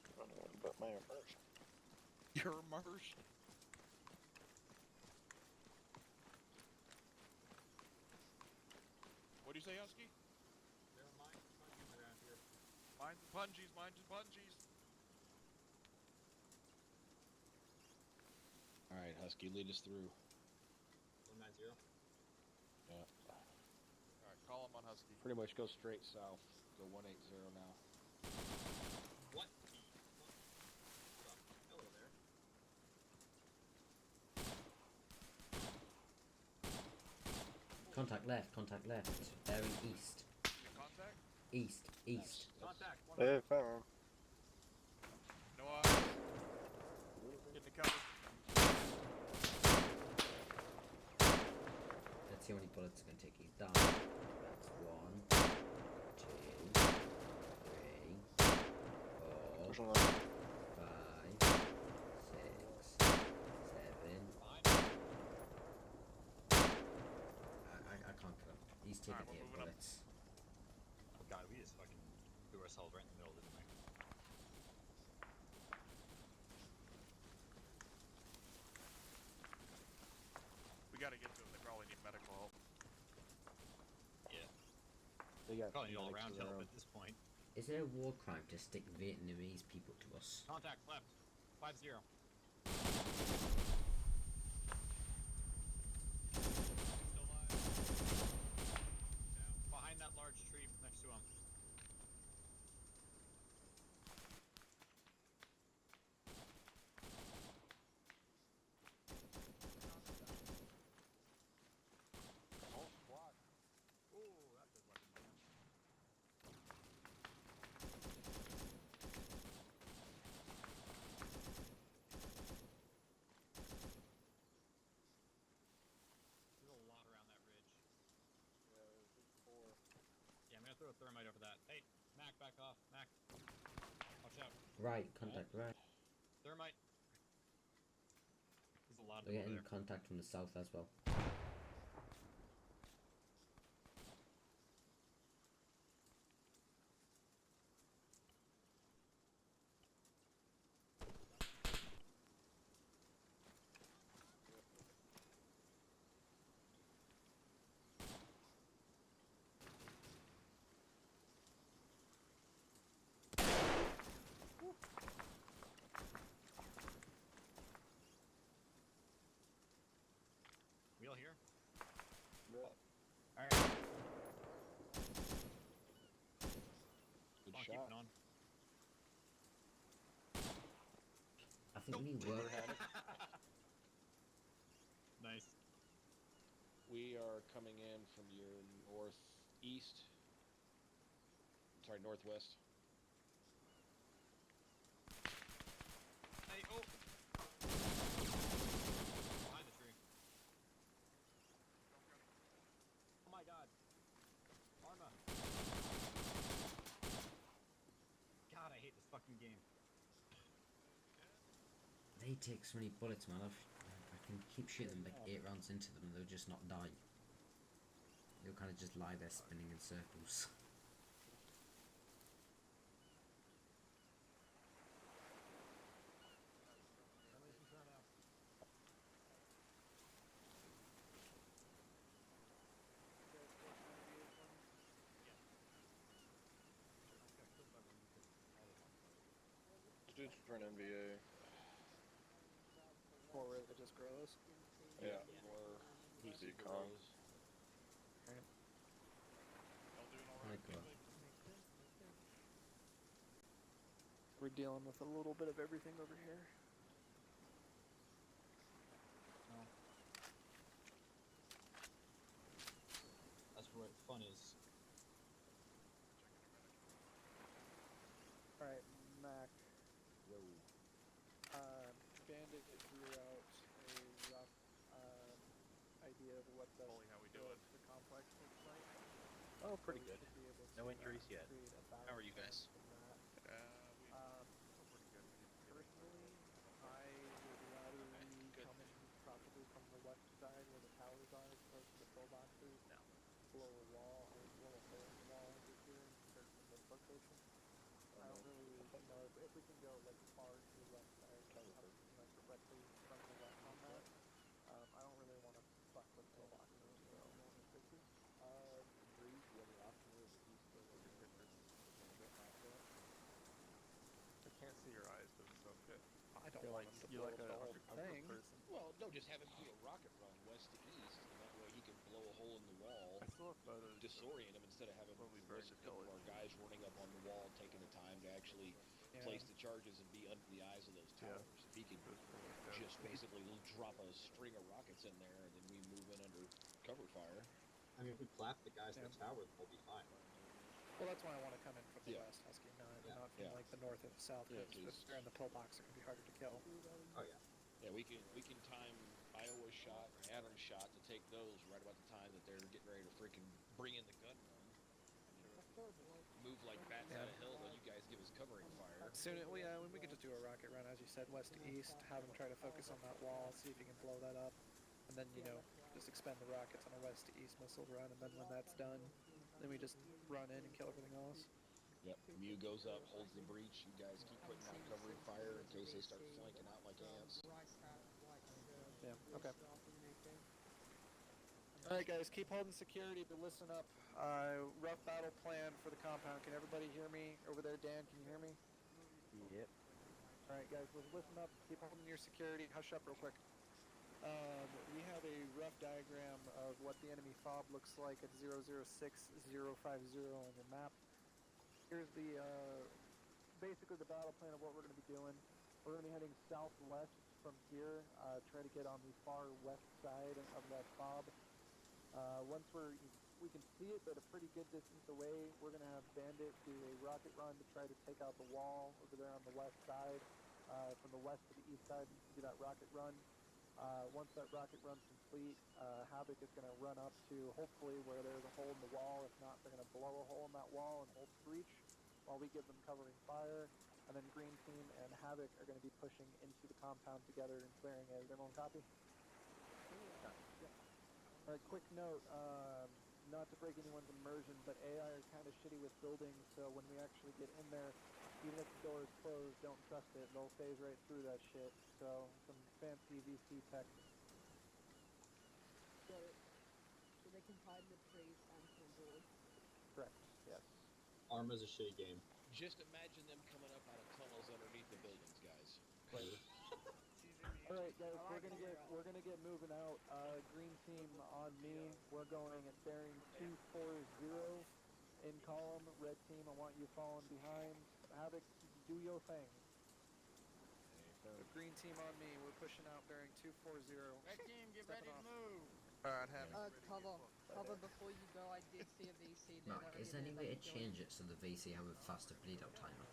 I don't know about my immersion. Your immersion. What do you say, Husky? There are mines and punchies around here. Mines and pungies, mines and pungies. Alright, Husky, lead us through. 190. Yeah. Alright, call him on Husky. Pretty much go straight south. Go 180 now. What the fuck? Hello there. Contact left, bearing east. Contact? East. Contact. Hey, found. No eyes. Get the cover. Let's see how many bullets are going to take you down. That's 1, 2, 3, 4, 5, 6, 7. I can't kill him. He's taking 8 bullets. Oh god, we just fucking threw ourselves right in the middle, didn't we? We gotta get to them. They probably need medical help. Yeah. They got Probably need all medics around of their help own. at this point. Is it a war crime to stick Vietnamese people to us? Contact left. 50. Still alive. Behind that large tree next to him. Whole squad. Ooh, that does weapon damage. There's a lot around that ridge. Yeah, there's 4. Yeah, I'm gonna throw a thermite over that. Hey, Mac, back off. Mac. Watch out. Right, contact right. Thermite. There's a lot of We're them over getting there. contact from the south as well. think we were. Nice. We are coming in from your northeast. Sorry, northwest. Hey, oh! Behind the tree. Oh my god. Arma. God, I hate this fucking game. They take so many bullets, man. I can keep shooting like 8 rounds into them and they'll just not die. They'll kind of just lie there spinning in circles. Dude's for an NBA. Or really just GRAS? Yeah. Or Decon. Right. We're dealing with a little bit of everything over here. No. That's where fun is. Alright, Mac. Yo. Bandit drew out a rough idea of what the complex looks like. Oh, pretty So we good. should be able No to, injuries yet. create a How are balance you guys? from that. Pretty good. Personally, I would rather be coming probably from the west side where the towers are, as opposed to the pillboxes. No. Blow a wall or blow a hole in the wall over here and start from this location. I don't really, if we can go like far to the left side, like directly from the west on that. I don't really want to fuck with pillboxes, so. Breeze, the other option is east of the I can't see your eyes, but it's okay. I don't want him to blow the whole thing. Well, no, just have him do a rocket run west to east, and that way he can blow a hole in the wall, I still have photos. disorient him instead of having most of our guys running up on the wall, taking the time to actually place the charges and be under the eyes of those towers. If he can just basically drop a string of rockets in there, and then we move in under cover fire. I mean, if we clap the guys in the tower, we'll be fine. Well, that's why I want to come in from the west, Husky, not from like the north or the south, because if they're in the pillbox, it can be harder to kill. Oh yeah. Yeah, we can time Iowa's shot and Adam's shot to take those right about the time that they're getting ready to freaking bring in the gun run. Move like bats out of hell, while you guys give us covering fire. Soon, well, yeah, when we could just do a rocket run, as you said, west to east, have him try to focus on that wall, see if he can blow that up, and then, just expend the rockets on a west to east missile run, and then when that's done, then we just run in and kill everything else. Yep, Mew goes up, holds the breach, you guys keep putting out covering fire in case they start flanking out like ants. Yeah, okay. Alright guys, keep holding security, but listen up. Rough battle plan for the compound. Can everybody hear me? Over there, Dan, can you hear me? Yep. Alright guys, listen up, keep holding your security. Hush up real quick. We have a rough diagram of what the enemy fob looks like at 006050 on your map. Here's the, basically the battle plan of what we're going to be doing. We're going to be heading southwest from here, try to get on the far west side of that fob. Once we can see it, but a pretty good distance away, we're going to have Bandit do a rocket run to try to take out the wall over there on the west side. From the west to the east side, do that rocket run. Once that rocket run's complete, Havoc is going to run up to hopefully where there's a hole in the wall. If not, they're going to blow a hole in that wall and hold the breach while we give them covering fire. And then Green Team and Havoc are going to be pushing into the compound together and clearing it. Is everyone copy? Yeah. Alright, quick note, not to break anyone's immersion, but AI are kind of shitty with buildings, so when we actually get in there, even if the door is closed, don't trust it. They'll phase right through that shit. So, some fancy VC tech. Got it. So they can hide in the trees and through doors. Correct, yes. Arma's a shitty game. Just imagine them coming up out of tunnels underneath the buildings, guys. Right. Alright guys, we're gonna get moving out. Green Team on me. We're going at bearing 240 in column. Red Team, I want you following behind. Havoc, do your thing. green team on me. We're pushing out bearing 240. Red team, get ready to move. Alright, have Cover before you go. I did see a VC there. Mark, is there any way to change it so the VC have a faster bleed out timer?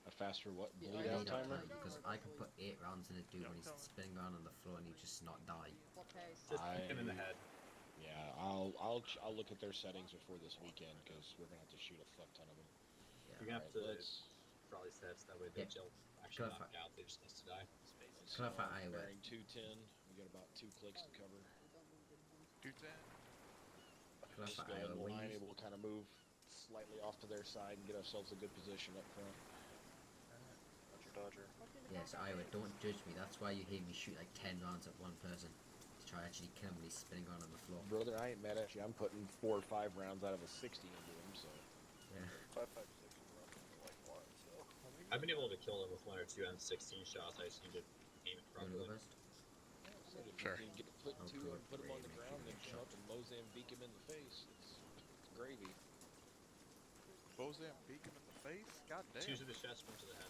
A faster what? Yeah, Bleed out timer? Because I can put 8 rounds in a dude when he's spinning around on the floor and he just not die. Okay, Just kick him in the head. Yeah, I'll look at their settings before this weekend because we're gonna have to shoot a fuck ton of them. Yeah. You're gonna have to probably stats that way they don't actually knock out. They just need to die. Clarify Iowa. Bearing 210. We got about 2 clicks to cover. 210. Just go in the line, able to kind of move slightly off to their side and get ourselves a good position up front. Dodger. Yes, Iowa, don't judge me. That's why you hear me shoot like 10 rounds at one person to try to actually kill him when he's spinning around on the floor. Brother, I ain't mad at you. I'm putting 4 or 5 rounds out of a 60 into him, so. Yeah. 5.56 like one, so. I've been able to kill them with 1 or 2 M16 shots. I just need to aim it properly. Sure. You can get put 2 and put him on the ground, then come up and Mozambique him in the face. It's gravy. Mozambique him in the face? God damn. 2 to the chest, 1 to the head.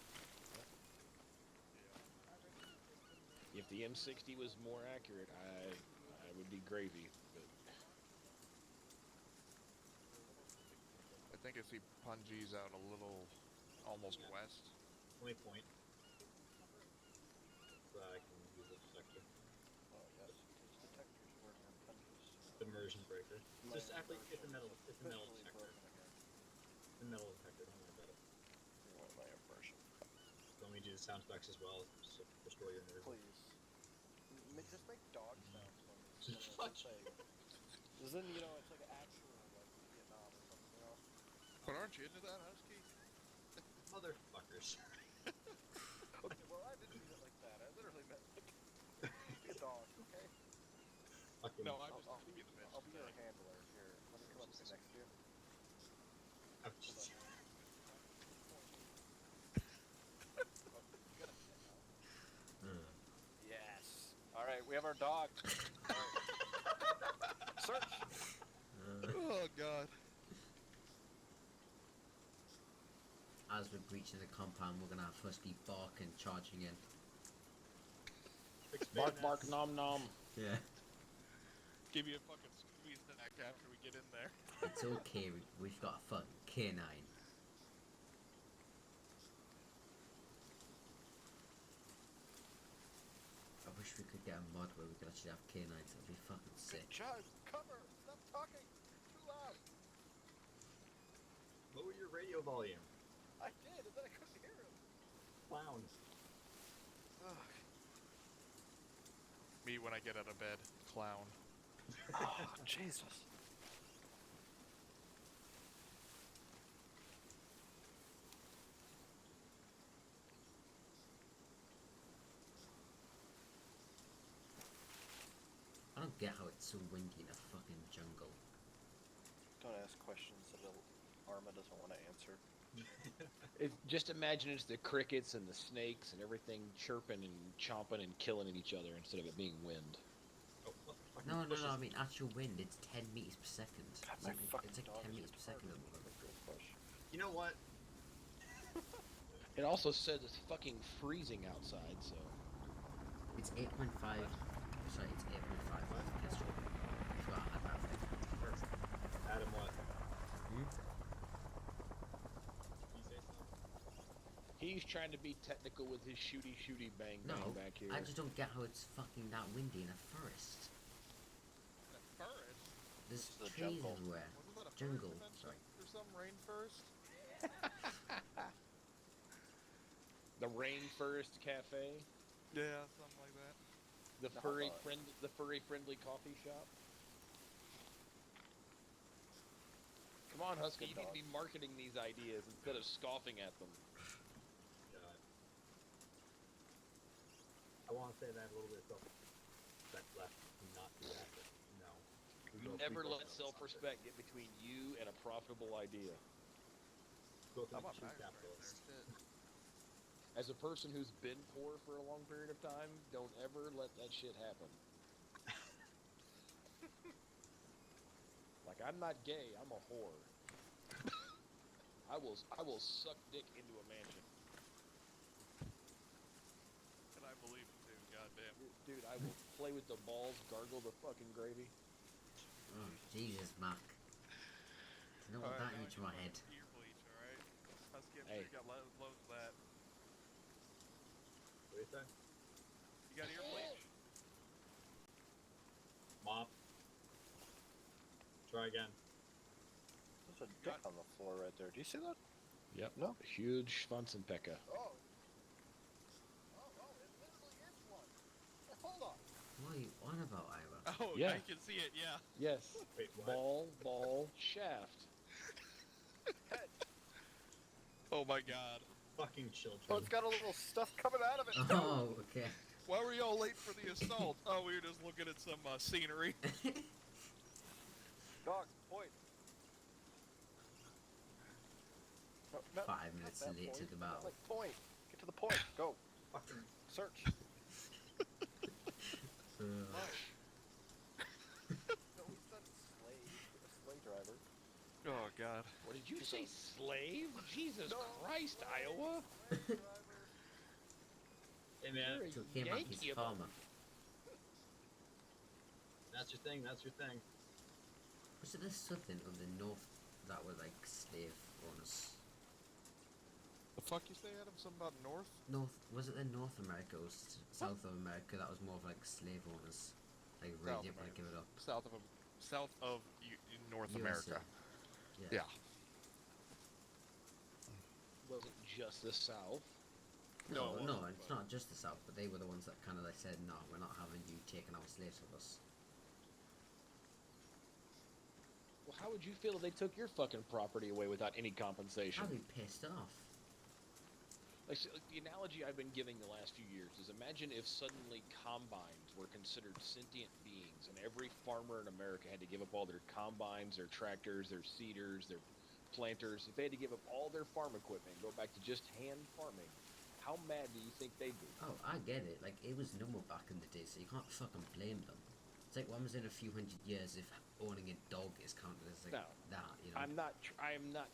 If the M60 was more accurate, I would be gravy. But I think I see Punji's out a little, almost west. Only point. So I can use a detector. Oh yes, these detectors work on punches. Immersion breaker. Just act like it's a metal detector. The metal detector, don't worry about it. You want my impression? Let me do the sound effects as well, just to destroy your nerves. Please. Just make dog sounds when it's like, because then, you know, it's like actual, like, Vietnam or something, you know? But aren't you into that, Husky? Motherfuckers. Okay, well, I didn't mean it like that. I literally meant, like, be a dog, okay? Fucking No, I'm just giving you the I'll be your handler. Here, let me come up next to you. Yes. All right, we have our dog. All right. Search. Oh god. As we're breaching the compound, we're gonna have Husky barking, charging in. bark, bark, nom nom. Yeah. Give you a fucking squeeze neck after we get in there. It's okay, we've got a fucking K9. I wish we could get a mod where we could actually have K9s, that'd be fucking sick. Chug, cover. Stop talking. Too loud. Lower your radio volume. I did, and then I couldn't hear him. Clown. Ugh. Me when I get out of bed, clown. Oh, Jesus. I don't get how it's so windy in a fucking jungle. Don't ask questions that Arma doesn't want to answer. Just imagine it's the crickets and the snakes and everything chirping and chomping and killing at each other instead of it being wind. No, I mean actual wind, it's 10 meters per second. It's like 10 meters per second. You know what? It also says it's fucking freezing outside, so. It's 8.5. Sorry, it's 8.5. That's what. I had that thing. Adam, what? He's trying to be technical with his shooty bang No, back here. I just don't get how it's fucking that windy in a forest. A forest? There's the trees jungle. everywhere. Wasn't that a Jungle, forest sorry. There's some rainforest? The Rainforest Cafe. Yeah, something like that. The furry friendly coffee shop. Come on, Husky, you need to be marketing these ideas instead of scoffing at them. God. I want to say that I have a little bit of self-respect left to not do that, but no. Never let self-respect get between you and a profitable idea. Both I'm of a true background capitalists. As a person who's been poor for a long period of time, don't ever let that shit happen. Like, I'm not gay, I'm a whore. I will suck dick into a mansion. Dude, I will play with the balls, gargle the fucking gravy. Oh, Jesus, Mac. You know what, that into my head. Ear bleach, alright? Husky, I'm Hey. sure you got loads of that. What do you say? You got ear bleach? Mop. Try again. There's a dick on the floor right there. Do you see that? Yep. No. Huge Schwanzenpecker. Oh. Oh, it literally is one. Hey, hold on. What are you on about, Ira? Oh, Yeah. I can see it, yeah. Yes. Wait, what? Ball, shaft. Head. Oh my god. Fucking children. Oh, it's got a little stuff coming out of it. Oh, okay. Why were y'all late for the assault? Oh, we were just looking at some scenery. Dog, point. No, no, 5 not minutes that late to point. the battle. Like, point. Get to the point. Go. Fucking Search. Hush. No, we said slave. A slave driver. Oh god. What did you say, slave? Jesus Christ, Iowa. Slave driver. Hey man, You're a So came back Yankee his about farmer. that's your thing, that's your thing. Was it the southern or the north that were like slave owners? The fuck you say, Adam? Something about north? North, was it the North America or South of America that was more of like slave owners? Like really didn't want to give it up. South of North USA. America. Yeah. Yeah. Wasn't just the South. No, No, it no, wasn't, it's not just the South, but they were the ones that kind of like said, no, we're not having you taking our slaves with us. Well, how would you feel if they took your fucking property away without any compensation? I'd be pissed off. Like, so, the analogy I've been giving the last few years is imagine if suddenly combines were considered sentient beings and every farmer in America had to give up all their combines, their tractors, their seeders, their planters. If they had to give up all their farm equipment and go back to just hand farming, how mad do you think they'd be? Oh, I get it. Like, it was normal back in the day, so you can't fucking blame them. It's like, when was in a few hundred years if owning a dog is counted as like No. that, you know? I'm not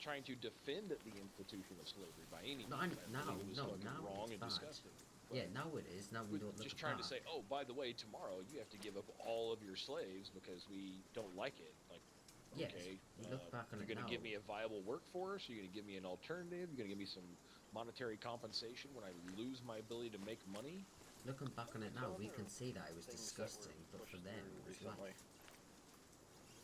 trying to defend the institution of slavery by any means. No, I think it was fucking now wrong it's and bad. disgusting. Yeah, now it is. Now we don't look Just at trying that. to say, oh, by the way, tomorrow you have to give up all of your slaves because we don't like it. Like, Yes, okay, you look back on you're it going to now. give me a viable workforce. You're going to give me an alternative. You're going to give me some monetary compensation when I lose my ability to make money. Looking back on it now, we can see that it was Things that were disgusting, but for pushed them, through it was recently. life.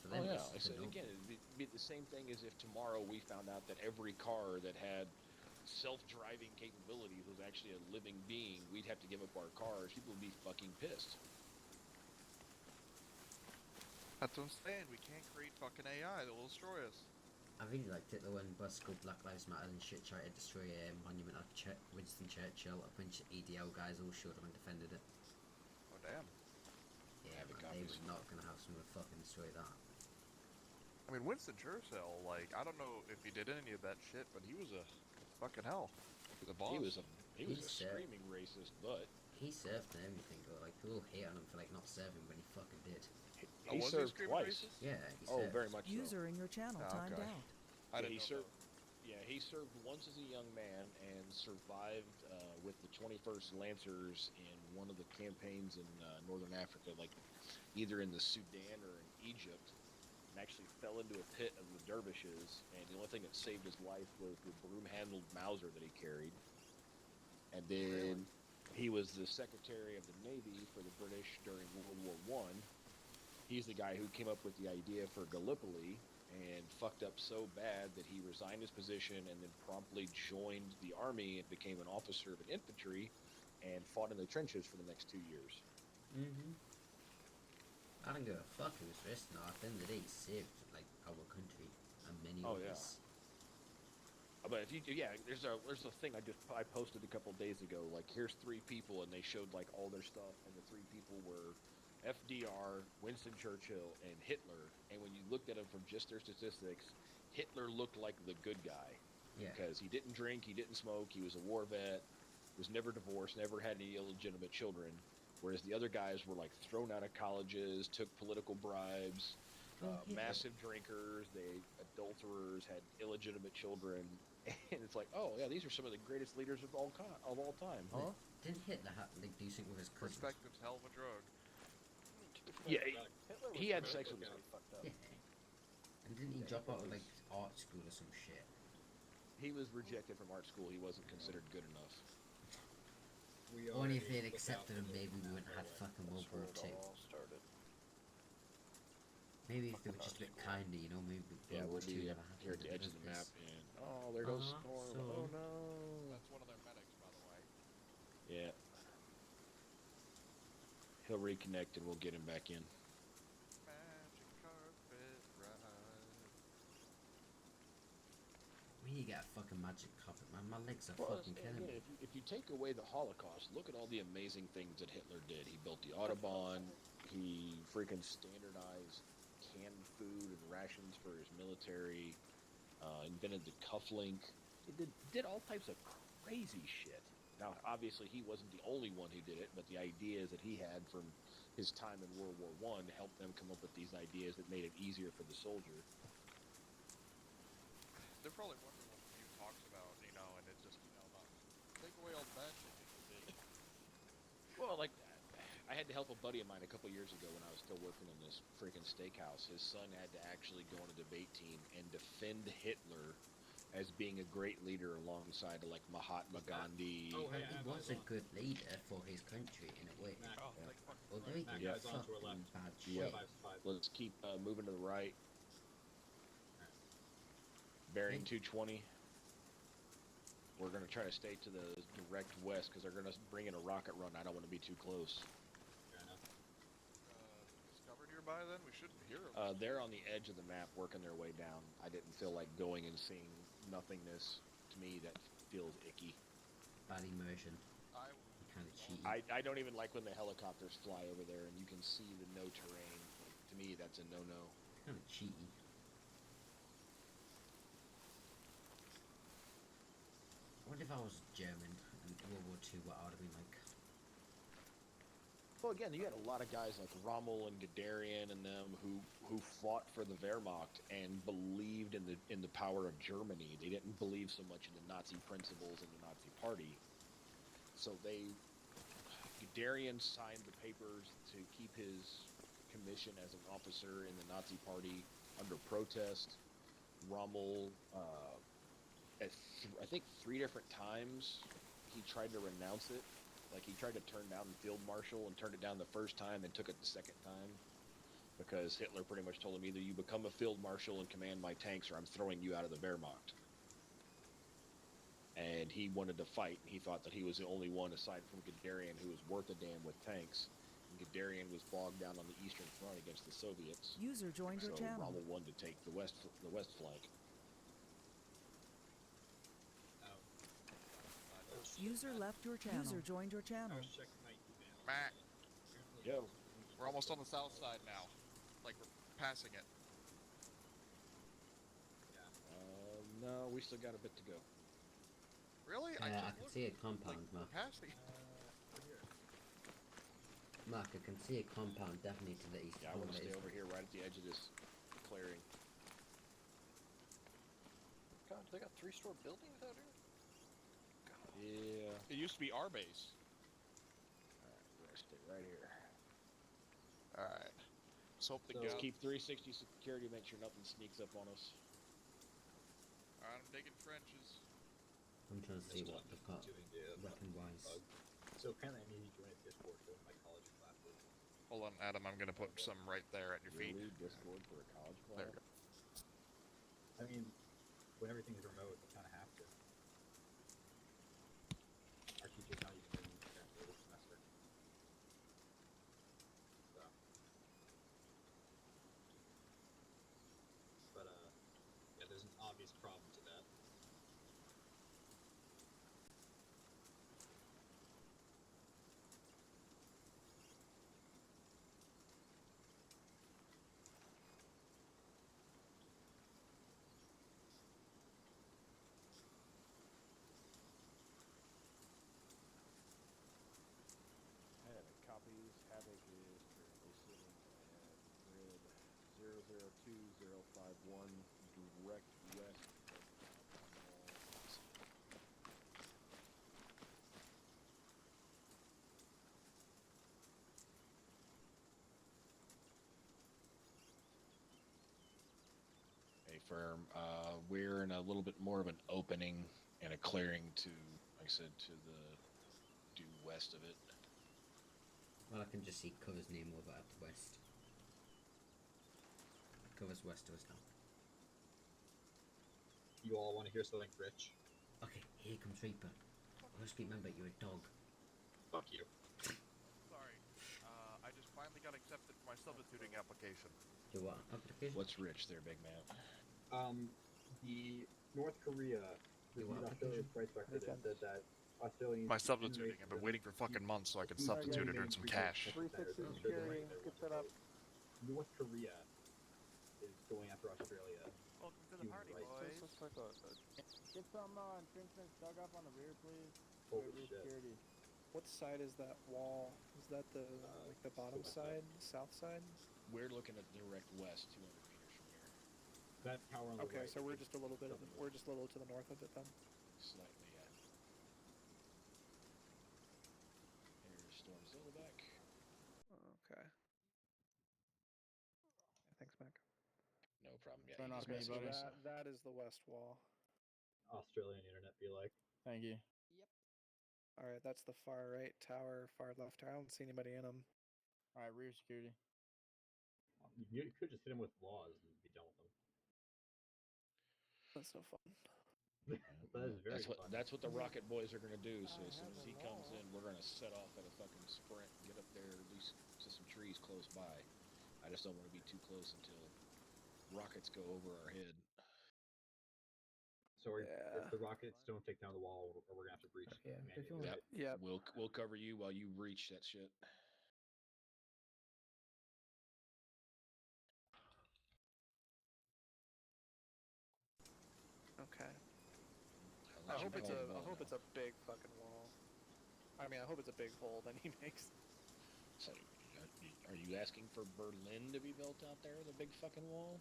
For them, Oh it yeah, was I said phenomenal. again, it'd be the same thing as if tomorrow we found out that every car that had self-driving capabilities was actually a living being. We'd have to give up our cars. People would be fucking pissed. That's what I'm saying. We can't create fucking AI that will destroy us. I really liked it though when Bosco, Black Lives Matter and shit tried to destroy a monument of Winston Churchill. A bunch of EDL guys all showed up and defended it. Oh damn. Yeah, man, they were not gonna have someone fucking destroy that. I mean, Winston Churchill, like, I don't know if he did any of that shit, but he was a fucking hell. He was a boss. He was a screaming racist, but he served and everything though. Like, people hate on him for like not serving, but he fucking did. He served twice. Yeah, he Oh, served. very much so. User in your channel timed out. Yeah, he served. Yeah, he served once as a young man and survived with the 21st Lancers in one of the campaigns in northern Africa, like either in the Sudan or in Egypt, and actually fell into a pit of the dervishes. And the only thing that saved his life was the broom-handled Mauser that he carried. And then he was the Secretary of the Navy for the British during World War I. He's the guy who came up with the idea for Gallipoli and fucked up so bad that he resigned his position and then promptly joined the army and became an officer of an infantry and fought in the trenches for the next 2 years. I don't give a fuck who was first. No, at the end of the day, he saved like our country and many others. But if you, there's a thing I posted a couple days ago. Like, here's 3 people, and they showed like all their stuff, and the 3 people were FDR, Winston Churchill, and Hitler. And when you looked at them from just their statistics, Hitler looked like the good guy. Yeah. Because he didn't drink, he didn't smoke, he was a war vet, was never divorced, never had any illegitimate children. Whereas the other guys were like thrown out of colleges, took political bribes, massive drinkers, adulterers, had illegitimate children. And it's like, oh yeah, these are some of the greatest leaders of all time, huh? Didn't Hitler do something with his cousin. Perspective's hell of a drug. Yeah, he had sex with his Yeah. And didn't he drop out of like art school or some shit? He was rejected from art school. He wasn't considered good enough. Only if they'd accepted him, maybe we wouldn't have had fucking World War II. Maybe if they were just a bit kinder, you know, maybe World War II never happened. Here at the edge of the map, and oh, there goes Storm. So... Oh no. That's one of their medics, by the way. Yeah. He'll reconnect and we'll get him back in. Magic carpet ride. We need to get a fucking magic carpet, man. My legs are fucking killing me. If you take away the Holocaust, look at all the amazing things that Hitler did. He built the Autobahn. He freaking standardized canned food and rations for his military. Invented the cufflink. He did all types of crazy shit. Now, obviously, he wasn't the only one who did it, but the ideas that he had from his time in World War I helped them come up with these ideas that made it easier for the soldier. They're probably wondering what the view talks about, you know, and it's just, you know, take away all the bad shit people did. Well, like, I had to help a buddy of mine a couple years ago when I was still working in this freaking steakhouse. His son had to actually go on a debate team and defend Hitler as being a great leader alongside like Mahatma Gandhi. He was a good leader for his country in a way. Although he did fucking bad shit. Let's keep moving to the right. Bearing 220. We're going to try to stay to the direct west because they're going to bring in a rocket run. I don't want to be too close. Discovered nearby then? We shouldn't hear them. They're on the edge of the map working their way down. I didn't feel like going and seeing nothingness. To me, that feels icky. Bad immersion. Kind of cheaty. I don't even like when the helicopters fly over there and you can see the no terrain. To me, that's a no-no. Kind of cheaty. I wonder if I was German and World War II, what I would have been like. Well, again, you had a lot of guys like Rommel and Guderian and them who fought for the Wehrmacht and believed in the power of Germany. They didn't believe so much in the Nazi principles and the Nazi party. So Guderian signed the papers to keep his commission as an officer in the Nazi party under protest. Rommel, I think 3 different times, he tried to renounce it. Like, he tried to turn down the field marshal and turned it down the first time and took it the second time. Because Hitler pretty much told him, either you become a field marshal and command my tanks or I'm throwing you out of the Wehrmacht. And he wanted to fight. He thought that he was the only one, aside from Guderian, who was worth a damn with tanks. And Guderian was bogged down on the Eastern Front against the Soviets. User joined your channel. So Rommel wanted to take the west flank. User left your channel. User joined your channel. Matt. Yo. We're almost on the south side now. Like, we're passing it. No, we still got a bit to go. Really? I can see a compound, like, Mark. Passing. Mark, I can see a compound definitely to the east. Yeah, I want to stay over here right at the edge of this clearing. God, they got 3-story buildings out here? Yeah. It used to be our base. Alright, we're gonna stay right here. Alright. Let's hope the Let's keep 360 security, make sure nothing sneaks up on us. Alright, I'm digging trenches. I'm trying to see what they've got weapon-wise. So apparently I need to join a Discord for my college classes. Hold on, Adam, I'm gonna put some right there at your feet. Really? Discord for a college class? There you go. I mean, when everything's remote, you kind of have to. Our teachers not even doing that for this semester. So. But, yeah, there's an obvious problem to that. Copies. Havoc is currently sitting at grid 002051 direct west of confirm. We're in a little bit more of an opening and a clearing to, like I said, to the due west of it. Well, I can just see Cover's name over at the west. Cover's west of us now. You all want to hear something rich? Okay, here comes Reaper. Let's remember, you're a dog. Fuck you. Sorry. I just finally got accepted for my substituting application. Do what application? What's rich there, big man? The North Korea reviewed Australia's rights record and said that Australians. My substituting. I've been waiting for fucking months so I can substitute and earn some cash. 360 security, get set up. North Korea is going after Australia. Welcome to the party, boys. Get some entrenchments dug up on the rear, please. Holy Rear shit. security. What side is that wall? Is that the like the bottom side, the south side? We're looking at direct west, 200 meters from here. That tower on the Okay, right. so we're just a little bit we're just a little to the north of it then. Slightly, yeah. Here's Storm Silverback. Okay. Thanks, Mac. No problem. Yeah, Turn you off just me, buddy. messaged us. That is the west wall. Australian internet be like. Thank you. All right, that's the far right tower, far left tower. I don't see anybody in them. All right, rear security. You could just hit him with laws and be done with them. That's no fun. That is very fun. That's what the Rocket Boys are gonna do. So as soon as he comes in, we're gonna set off at a fucking sprint and get up there at least to some trees close by. I just don't want to be too close until rockets go over our head. So if the rockets don't take down the wall, we're gonna have to breach. Manually, right? Yeah. We'll cover you while you breach that shit. Okay. I hope it's a big fucking wall. I mean, I hope it's a big hole that he makes. So, are you asking for Berlin to be built out there, the big fucking wall?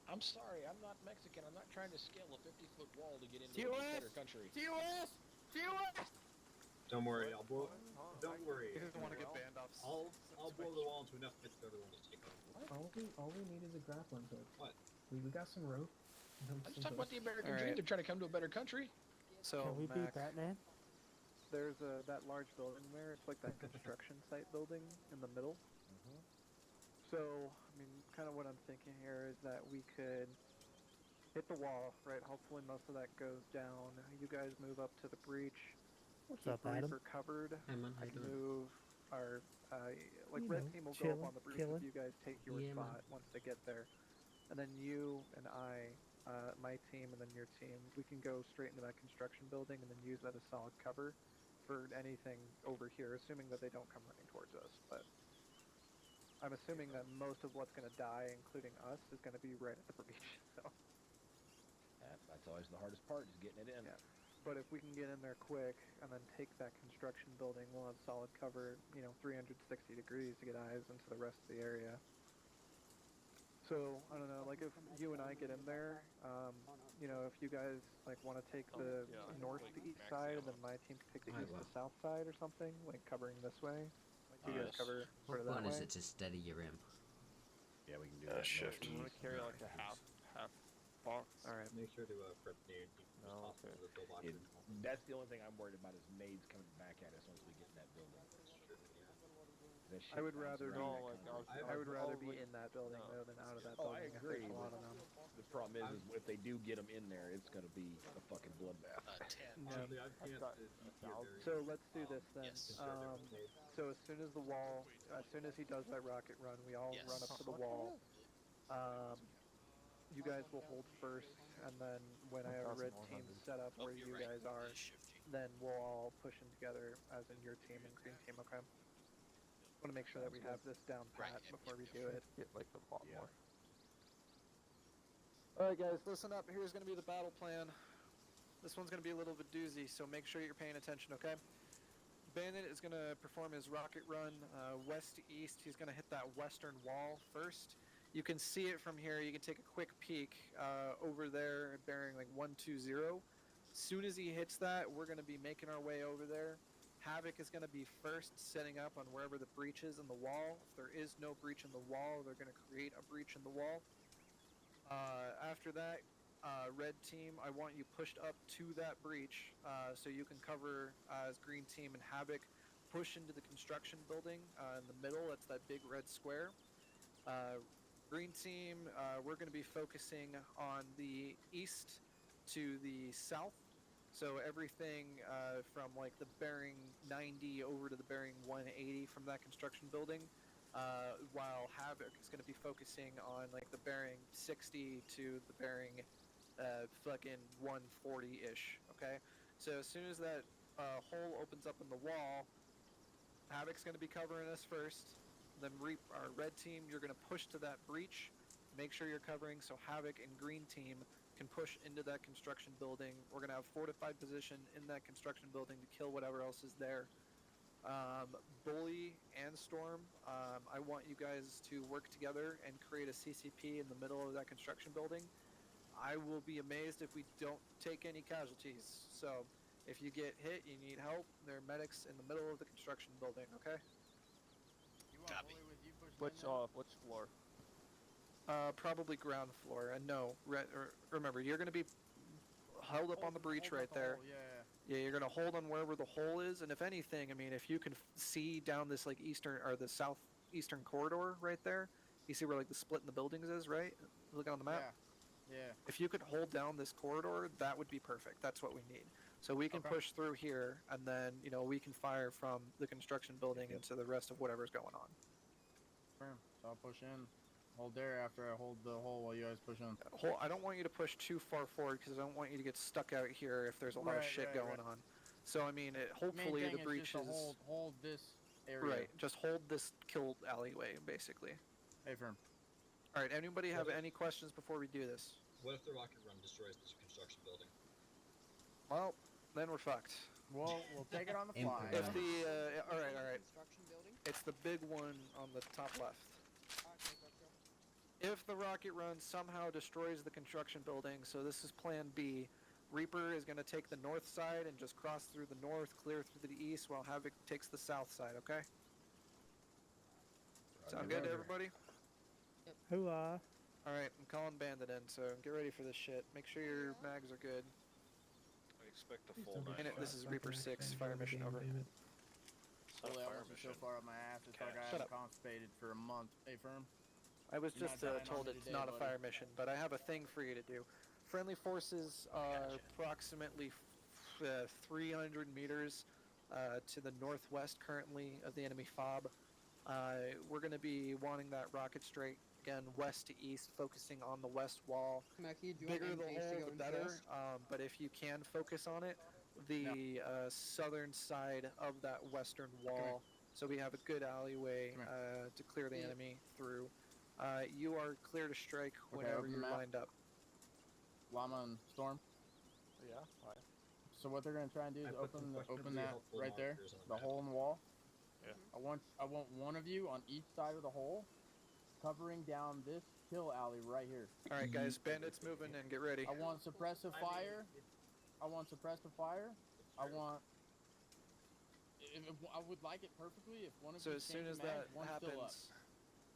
I'm sorry, I'm not Mexican. I'm not trying to scale a 50-foot wall to get into a better country. TOS! TOS! Don't worry, I'll blow. Don't worry. He doesn't want to get banned off. I'll blow the wall into enough bits for everyone to take on. All we need is a grappling hook. What? We got some rope. I'm just talking about the American dream. They're trying to come to a better country. So Can we beat Mac, Batman? there's that large building there. It's like that construction site building in the middle. So, I mean, kind of what I'm thinking here is that we could hit the wall, right? Hopefully most of that goes down. You guys move up to the breach. What's Keep up, Adam? Reaper covered. Hey man, how I you can doing? move our, like You red know, team will go chilling, up on the breach killing. if you guys take your Yeah, man. spot once they get there. And then you and I, my team and then your team, we can go straight into that construction building and then use that as solid cover for anything over here, assuming that they don't come running towards us. But I'm assuming that most of what's going to die, including us, is going to be right at the breach. So. That's always the hardest part, is getting it in. Yeah. But if we can get in there quick and then take that construction building, we'll have solid cover, 360 degrees to get eyes into the rest of the area. So, I don't know, like if you and I get in there, if you guys want to take the north to east side, then my team can take the east to south side or something, like covering this way. You guys cover sort of that What way. is it to steady your imp? Yeah, we can do that. Shift. You want to carry like a half box? Alright. Make sure to prep the near team as possible to fill boxes. That's the only thing I'm worried about is nades coming back at us once we get in that building. That shit I would bounces rather around be. that concrete. I would rather be in that building though than out of that Oh, building. I agree. If there's a lot of them. The problem is if they do get them in there, it's going to be a fucking bloodbath. Honestly, I've chanced it very. So let's do this then. So as soon as he does that rocket run, we all run up to the wall. You guys will hold first, and then when I have a red team set up where you guys are, then we'll all push in together as in your team and green team, okay? I want to make sure that we have this down pat before we do it. Get like a lot more. Alright guys, listen up. Here's going to be the battle plan. This one's going to be a little bit doozy, so make sure you're paying attention, okay? Bandit is going to perform his rocket run west to east. He's going to hit that western wall first. You can see it from here. You can take a quick peek over there bearing like 120. As soon as he hits that, we're going to be making our way over there. Havoc is going to be first setting up on wherever the breach is in the wall. If there is no breach in the wall, they're going to create a breach in the wall. After that, red team, I want you pushed up to that breach so you can cover as green team and Havoc push into the construction building in the middle. That's that big red square. Green team, we're going to be focusing on the east to the south. So everything from like the bearing 90 over to the bearing 180 from that construction building. While Havoc is going to be focusing on like the bearing 60 to the bearing fucking 140-ish, okay? So as soon as that hole opens up in the wall, Havoc's going to be covering us first. Then our red team, you're going to push to that breach. Make sure you're covering so Havoc and green team can push into that construction building. We're going to have fortified position in that construction building to kill whatever else is there. Bully and Storm, I want you guys to work together and create a CCP in the middle of that construction building. I will be amazed if we don't take any casualties. So if you get hit, you need help, there are medics in the middle of the construction building, okay? You want Bully with you pushing What's in there? what's floor? Probably ground floor. And no, remember, you're going to be held up on the breach right there. Hole, yeah. Yeah, you're gonna hold on wherever the hole is, and if anything, I mean, if you can see down this like eastern or the southeastern corridor right there, you see where like the split in the buildings is, right? Looking on the map. Yeah. Yeah. If you could hold down this corridor, that would be perfect. That's what we need. So we can push through here, and then we can fire from the construction building into the rest of whatever's going on. So I'll push in. Hold there after I hold the hole while you guys push in. I don't want you to push too far forward because I don't want you to get stuck out here if there's a lot of shit going on. So I mean, hopefully the breach is hold this area. right. Just hold this kill alleyway, basically. Hey, firm. All right. Anybody have any questions before we do this? What if the rocket run destroys this construction building? Well, then we're fucked. Well, we'll take it on the fly. If the all right. It's the big one on the top left. If the rocket run somehow destroys the construction building, so this is plan B, Reaper is going to take the north side and just cross through the north, clear through the east, while Havoc takes the south side, okay? Sound good to everybody? Hooah. Alright, I'm calling Bandit in, so get ready for this shit. Make sure your mags are good. I expect a full This is Reaper 6, fire mission over. Really, I wasn't so far up my ass. It's like I haven't constipated for a month. Hey, firm. I was just told it's not a fire mission, but I have a thing for you to do. Friendly forces are approximately 300 meters to the northwest currently of the enemy fob. We're going to be wanting that rocket strike, again, west to east, focusing on the west wall. Mackie, do you Bigger want the MPs to hole, go the in better, first? but if you can focus on it, the southern side of that western wall, so we have a good alleyway to clear the enemy through. You are clear to strike whenever you're lined up. Llama and Storm. Yeah. Hi. So what they're gonna try and do is open that right there, the hole in the wall. Yeah. I want one of you on each side of the hole, covering down this kill alley right here. All right, guys, bandits moving and get ready. I want suppressive fire. I want suppressive fire. I want. I would like it perfectly if one of you. So as soon as that happens,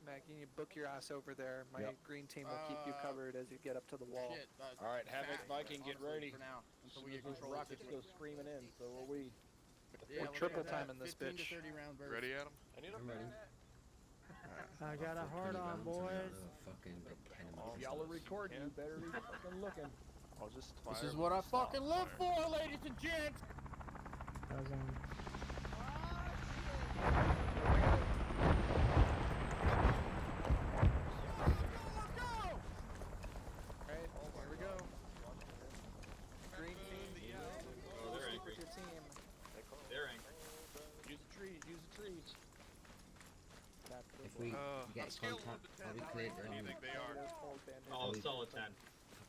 Mac, you need to book your ass over there. My green team will keep you covered as you get up to the wall. Shit, all right, Havoc, Viking, get ready. For now, until we get Those control. rockets go screaming in, so will we. We're triple timing this 15 bitch. to 30 round burst. Ready, Adam? I'm ready. I got a hard on, boys. Y'all are recording. You better be fucking looking. I'll just This is what I fucking live for, ladies and gents. Alright, here we go. Green team, they're angry. with your team. They're angry. Use the trees, use the trees. If we get contact, are we cleared on? Oh, solid 10. Are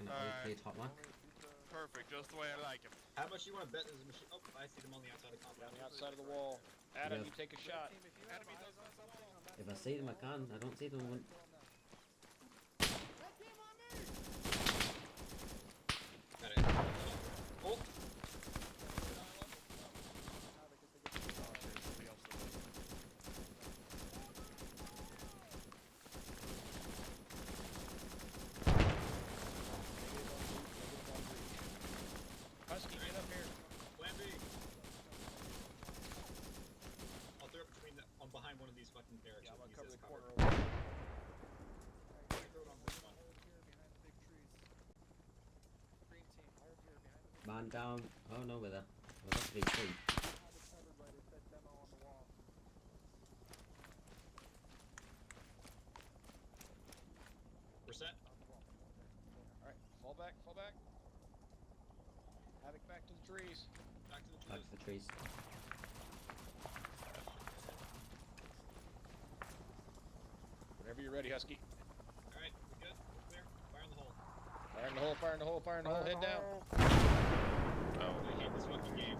we cleared hot mark? Perfect, just the way I like it. How much you want to bet this machine? Oh, I see them on the outside of the compound. On the outside of the wall. Adam, Yeah. you take a shot. If I see them, I can. I don't see them. Got it. Oh. Man down. Oh no, we're there. Well, that's 3-3. We're set. Alright, fall back, fall back. Havoc back to the trees. Back to the trees. Back to the trees. Whenever you're ready, Husky. Alright, we good? We're clear. Fire in the hole. Fire in the hole, fire in the hole, fire in the hole, head down. Oh, I hate this fucking game.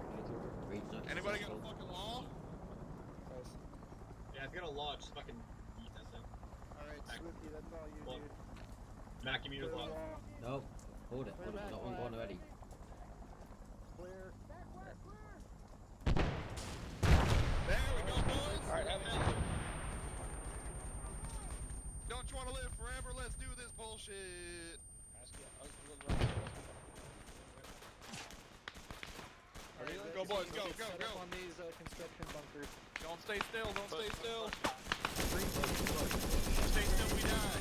Anybody got a fucking law? Yeah, if you got a law, just fucking eat that thing. Alright, Swifty, that's all you, Well, dude. Mac, give me your law. No. Hold it. Hold it. I got one going already. Clear. There we go, boys. Alright, Havoc. Don't you want to live forever? Let's do this bullshit. Alright, go, boys, go, go, set go. up on these construction bunkers. Don't stay still, don't stay still. Stay still, we die.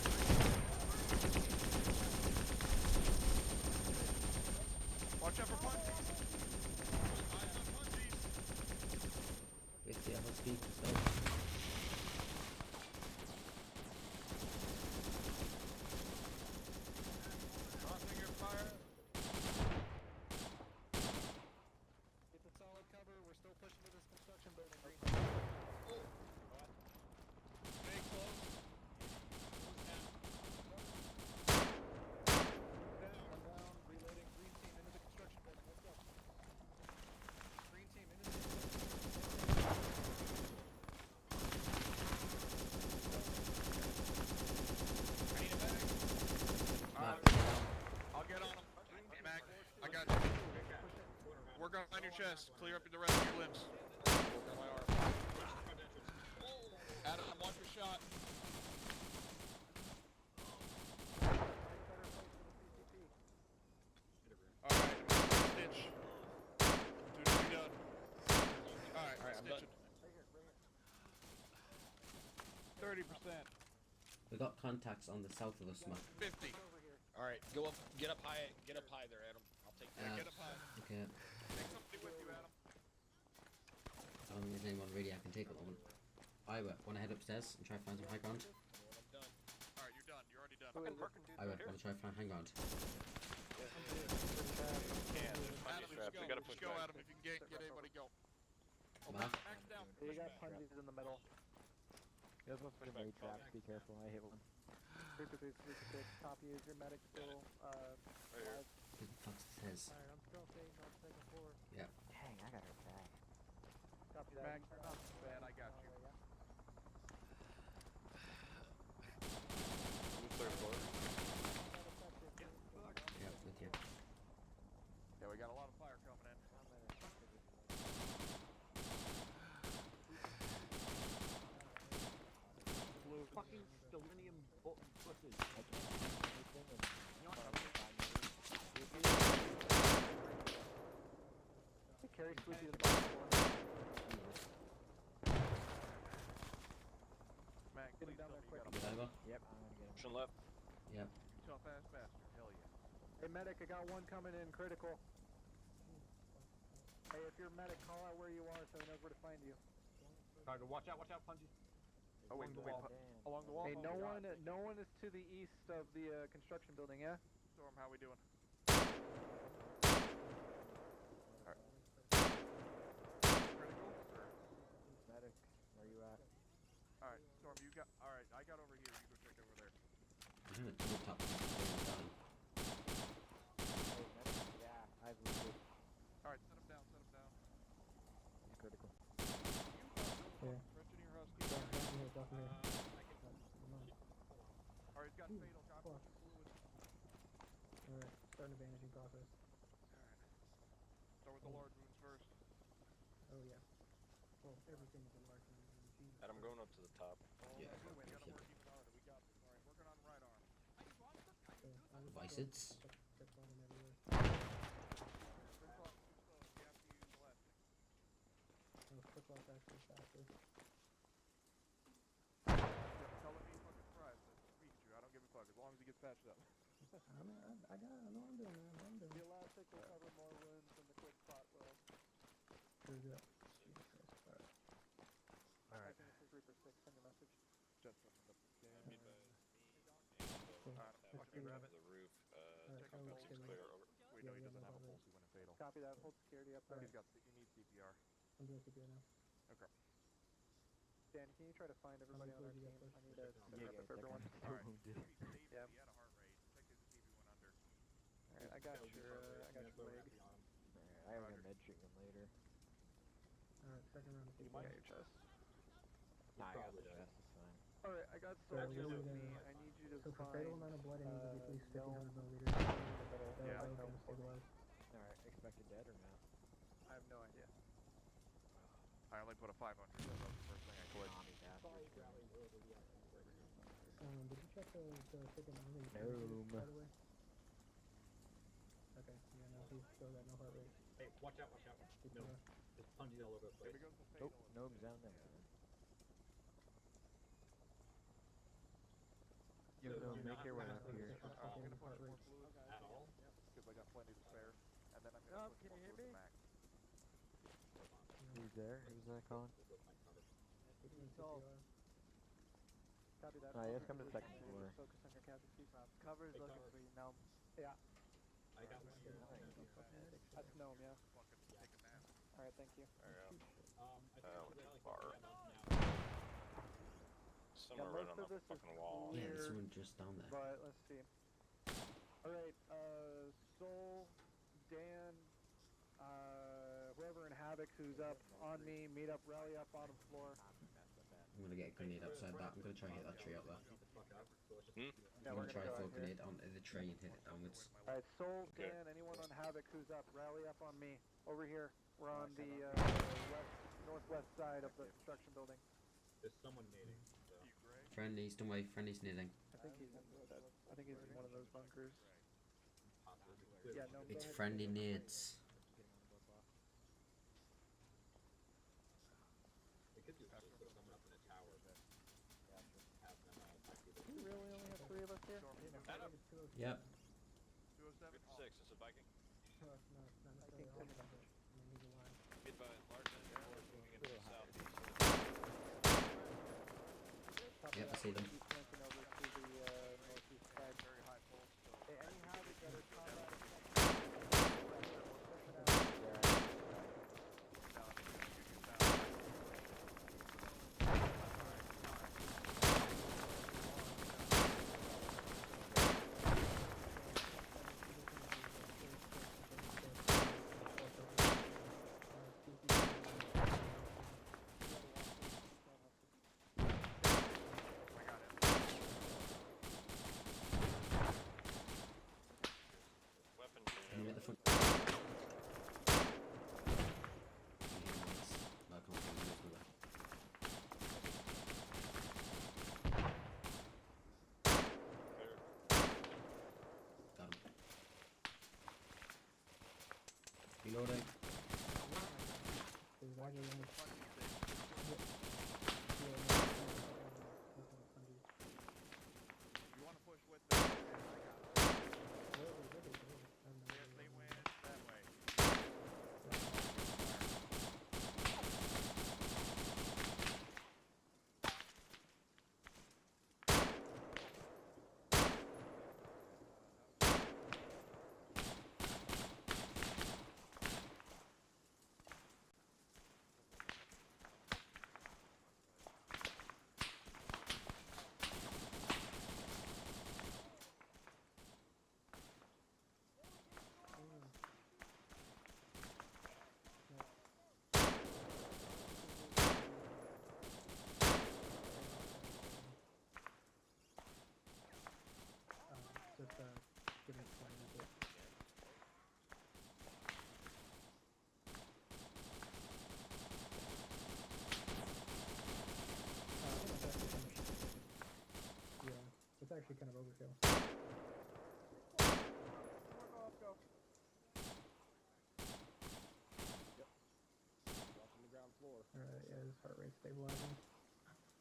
Watch out for punchies. Eyes on punchies. Wait, see how speed is though. Crossing your fire. Get the solid cover. We're still pushing to this construction building. Stay close. One down, reloading. Green team into the construction building. Let's go. Green team into the I'll get on him. Mac, I got you. Work on your chest. Clear up the rest of your limbs. Work on my arm. Adam, watch your shot. Alright, stitch. Soon as you're done. Alright, I'm stitch done. it. 30%. We got contacts on the south of us, Mac. 50. Alright, go up, get up high there, Adam. I'll take that. Get up high. Okay. Take somebody with you, Adam. I don't think there's anyone really I can take at the moment. I want to head upstairs and try to find some high ground. Alright, you're done. You're already done. I want to try to find high ground. Adam, just go, Adam. If you can get anybody, go. Mark? Max down. You got punches in the middle. You have a fucking raid traps, be careful, I hit one. 56, copy. Is your medic still, alive? Who the fuck says? Alright, I'm still staying on second floor. Yeah. Dang, I got her back. Copy that. Max, you're not bad. I got you. Third floor. Yeah, with you. Yeah, we got a lot of fire coming in. Fucking selenium bushes. Carry Squeaky to the bottom floor. Mac, Get him please down tell there me quick. you got Get over? Yep, I'm gonna get him. Option left. Yep. You tough ass bastard. Hell yeah. Hey, medic, I got one coming in, critical. Hey, if you're a medic, call out where you are so he knows where to find you. Cargo, watch out, Punji. Oh, wait, Along the wall. Along the wall? Hey, no one is to the east of the construction building, yeah? Storm, how we doing? Medic, where you at? Alright, Storm, you got. Alright, I got over here. You go check over there. I'm having a double tap on the down. Hey, medic? Yeah, I've looted. Alright, set him down, set him down. He's critical. Yeah. Engineer Husky. Alright, he's got fatal. God bless you, fluid. Alright, starting the bandaging process. Start with the large wounds first. Oh yeah. Well, everything is a large machine. Adam, going up to the top. Yeah, We gotta work even harder. We got this. Alright, working on the right arm. Visits. Check bottom everywhere. Bring clock too slow. You have to use the left. Oh, quick lock actually faster. Tell him he fucking fries. Squeeze you. I don't give a fuck as long as he gets patched up. I know I'm doing that. I'm doing The it. elastic will cover more wounds. Cool. Let's Let's see, do grab that. it. The roof. Alright, Check I'll out look seems at clear. it. Over. Wait, Yeah, no, he yeah, doesn't no have a bother. pulse. He went in fatal. Copy that. Hold security up. He's got. He needs CPR. I'm doing CPR now. Okay. Dan, can you try to find everybody on our fluid you team? got first? I need to set Yeah, up guys, for that everyone. guy's so wounded. Yeah. He had a heart rate. Check his to see if he went under. Alright, I got your leg. Alright, I have a med treat him later. Alright, second round of I CPR. got your chest. Nah, I got the chest, it's fine. Alright, I got So soldiers we with need me. a- I need you to So for find fatal amount of blood, I need to be at least 1500 no milliliters. Yeah, That'll no get him stabilized. Alright, expected dead or not? I have no idea. I only put a 500. That was the first thing I clicked. Did you check the ticket on the No. by the way? Okay, yeah, no, he's still got no heart rate. Hey, watch out, watch out. No, there's punches all over the place. Nope, no down there. So No, do make not your way pass up the here. restriction Oh, I'm gonna zone push more fluid at all. because I got plenty to spare, and then I'm gonna push can more you hear fluid me? to max. Who's there? Who's that calling? CPR. Copy that. Alright, let's come to the second floor. Focus on your casualties. Cover's looking for you now. Yeah. I got one here. That's Gnome, yeah. Fucking take a nap. Alright, thank you. I think I'll rally bar. now. Somewhere Yeah, right most on of the this is fucking wall. Yeah, there's clear, one just down there. but let's see. Alright, Soul, Dan, whoever in Havoc who's up on me, meet up, rally up bottom floor. I'm gonna get a grenade outside that. I'm gonna try and hit that tree up there. Yeah, I'm we're gonna try gonna and throw go a out here. grenade onto the tree and hit it downwards. Alright, Soul, Okay. Dan, anyone on Havoc who's up, rally up on me. Over here. We're on the northwest side of the construction building. There's someone nading. So. Friendlies, don't worry, friendlies knitting. I think he's in one of those bunkers. Possibly. Yeah, no, go It's ahead. friendly nades. We could do just put someone up in a tower, but have them fight people. Do we really only have 3 of us here? Yep. 207. 6 is a Viking. No, it's not necessarily all of it. I mean, he's alive. Hit by large airport moving into the southeast. Yep, I see them. Keep flanking over to the northeast side. Very high pulse still. Hey, any Havoc that are combat? Weapon Can you jam. get the front? No, I can't see them everywhere. Clear. Got him. Reloading. There's actually only You want to push with them? They went that way. just give me 20 minutes. Yeah, it's actually kind of overkill. Watching the ground floor. Alright, yeah, his heart rate stabilizing.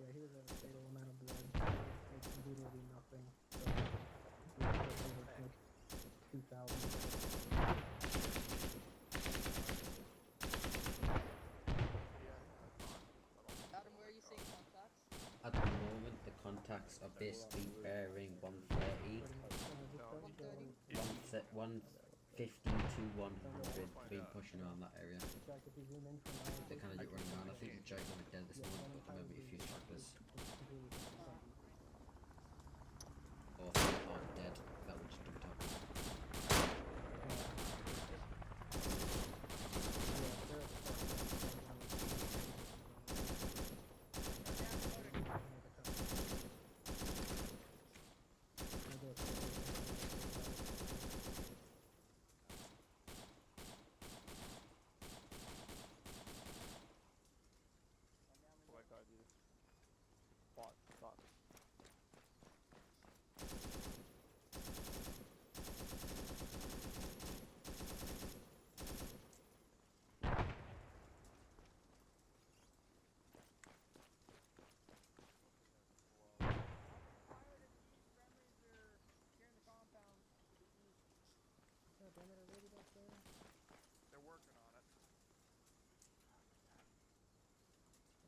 Yeah, he was at a fatal amount of blood. It's literally nothing. So, like 2,000. Adam, where are you seeing contacts? At the moment, the contacts are basically bearing 130 set 150 to 100 been pushing around that area. Jack, if you zoom in from my They're kind of just running around. I think the Jack went dead this morning, but there might be a few stragglers. Or dead. That would just double tap. Oh my god, dude. Bot. They're working on it.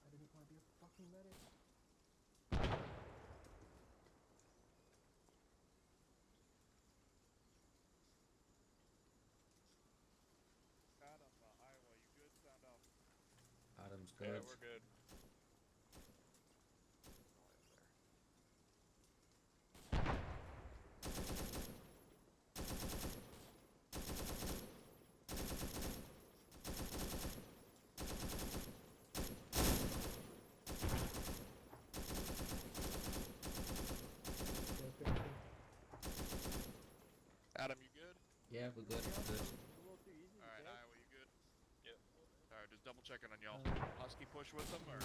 I didn't want to be a fucking medic. Adam, Iowa, you good? Sound off. Adam's good. Yeah, we're good. Adam, you good? Yeah, we're good. Alright, Iowa, you good? Yep. Alright, just double checking on y'all. Husky push with them, or?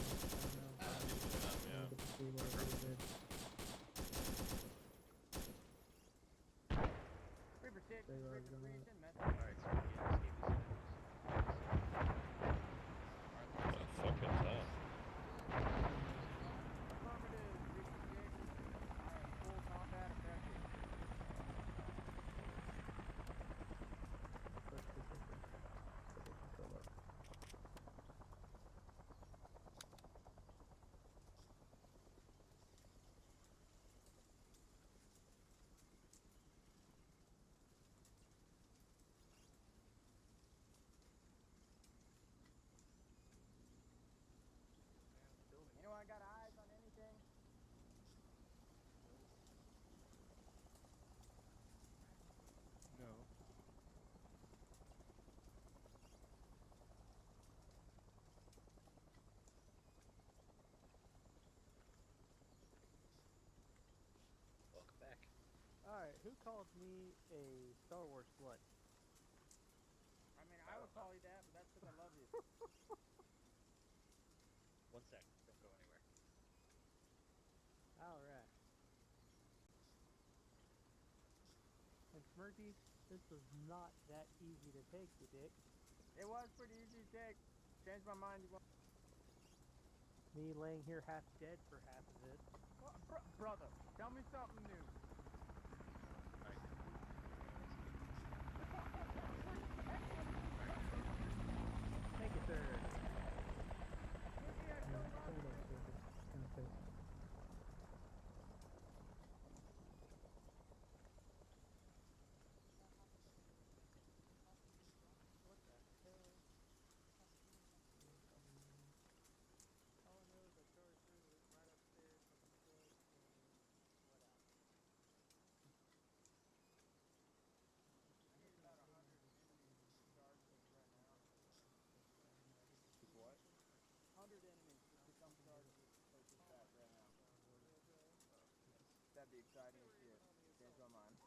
Reaper 6, Reaper 3 is in message. Alright, so What the fuck is that? Affirmative, Reaper 6. I am full combat effective. Anyone got eyes on anything? no. Welcome back. Alright, who calls me a Star Wars slut? I mean, I would call you that, but that's because I love you. 1 sec. Don't go anywhere. Alright. And Smirky, this was not that easy to take, you dick. It was pretty easy to take. Change my mind. You want? Me laying here half dead for half of it. Well, brother, tell me something new. Thank you, sir. What? 100 enemies just become started with this back right now. That'd be exciting as shit. Change my mind.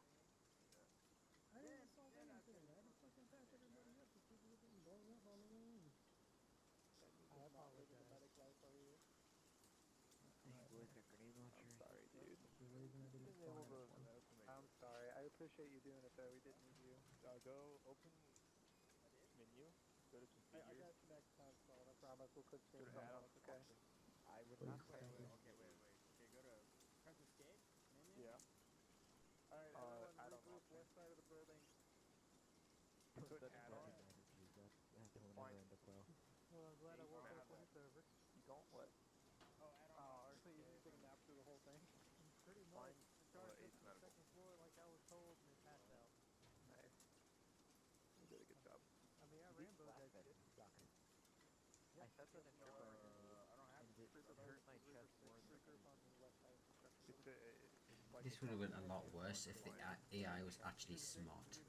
I didn't solve anything. I had to fucking patch everybody up because people were getting blown up on the way in. I apologize. I'm sorry, dude. The reason I didn't spawn anyone. I'm sorry. I appreciate you doing it, though. We did need you. Go open menu. Go to configure. I got you next time, Spawn. I promise we'll cook Go to things on add-on. us, okay? I would Please, not thank you. Okay, wait. Okay, go to press escape. Menu. Yeah. Alright, everyone regroup west side of the building. Put add-on. Fine. Well, I'm glad I woke up when it's over. Gauntlet. Oh, add on. Oh, so you just took a nap through the whole thing? Pretty much. I charged up to the second floor like I was told and it passed out. I thought that in your burgundy, and it hurt my chest more than This would have been a lot worse if the AI was actually smart.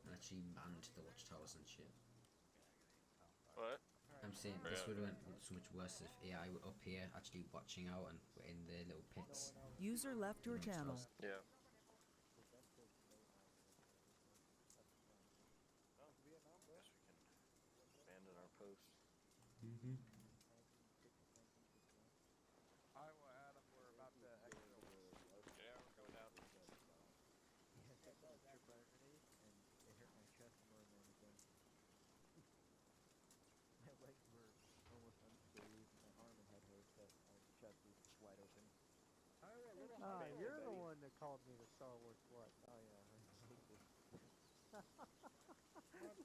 And actually manned the watchtowers and shit. What? I'm saying this would have been so much worse if AI were up here actually watching out and were in their little pits. User left your channel. Yeah. Abandon our post. Mm-hmm. Iowa, Adam, we're about to exfil. Yeah, we're going down. Yes, I took a trip irony, and it hurt my chest more than anything. My legs were almost unscathed, my arm and head hurt, but my chest was wide open. You're the one that called me the Star Wars slut. Oh yeah, I hate this.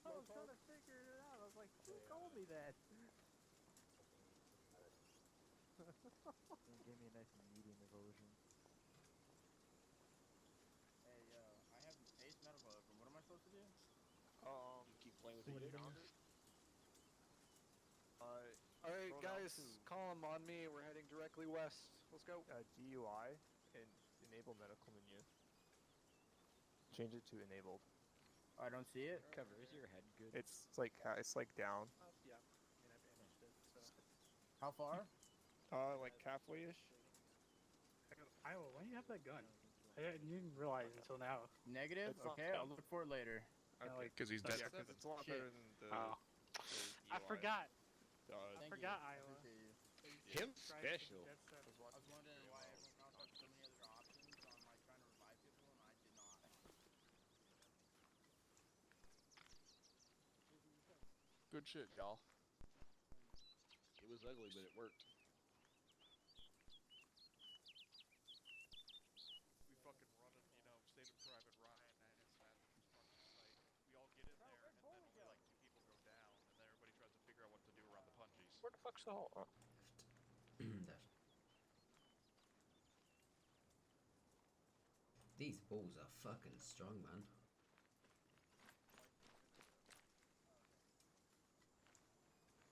I was trying to figure it out. I was like, who called me that? It gave me a nice medium erosion. Hey, I have Ace medical open. What am I supposed to do? Keep playing with the calendar. Alright, guys, call them on me. We're heading directly west. Let's go. DUI and enable medical menu. Change it to enabled. I don't see it. Cover, is your head good? It's like down. Yeah, I mean, I've managed it, so. How far? Like halfway-ish. Iowa, why do you have that gun? I didn't realize until now. Negative? It's not Okay, I'll bad. look for it later. Because he's dead. Yeah, because it's a lot better than the. I forgot. Thank forgot you. Iowa. Appreciate you. Him special. I was wondering why everyone else had so many other options on like trying to revive people, and I did not. Good shit, y'all. It was ugly, but it worked. We fucking running, Saving Private Ryan at his fucking site. We all get in there, and then only like 2 people go down, and then everybody tries to figure out what to do around the punchies. Where the fuck's the hole? Oh. There. These balls are fucking strong, man. I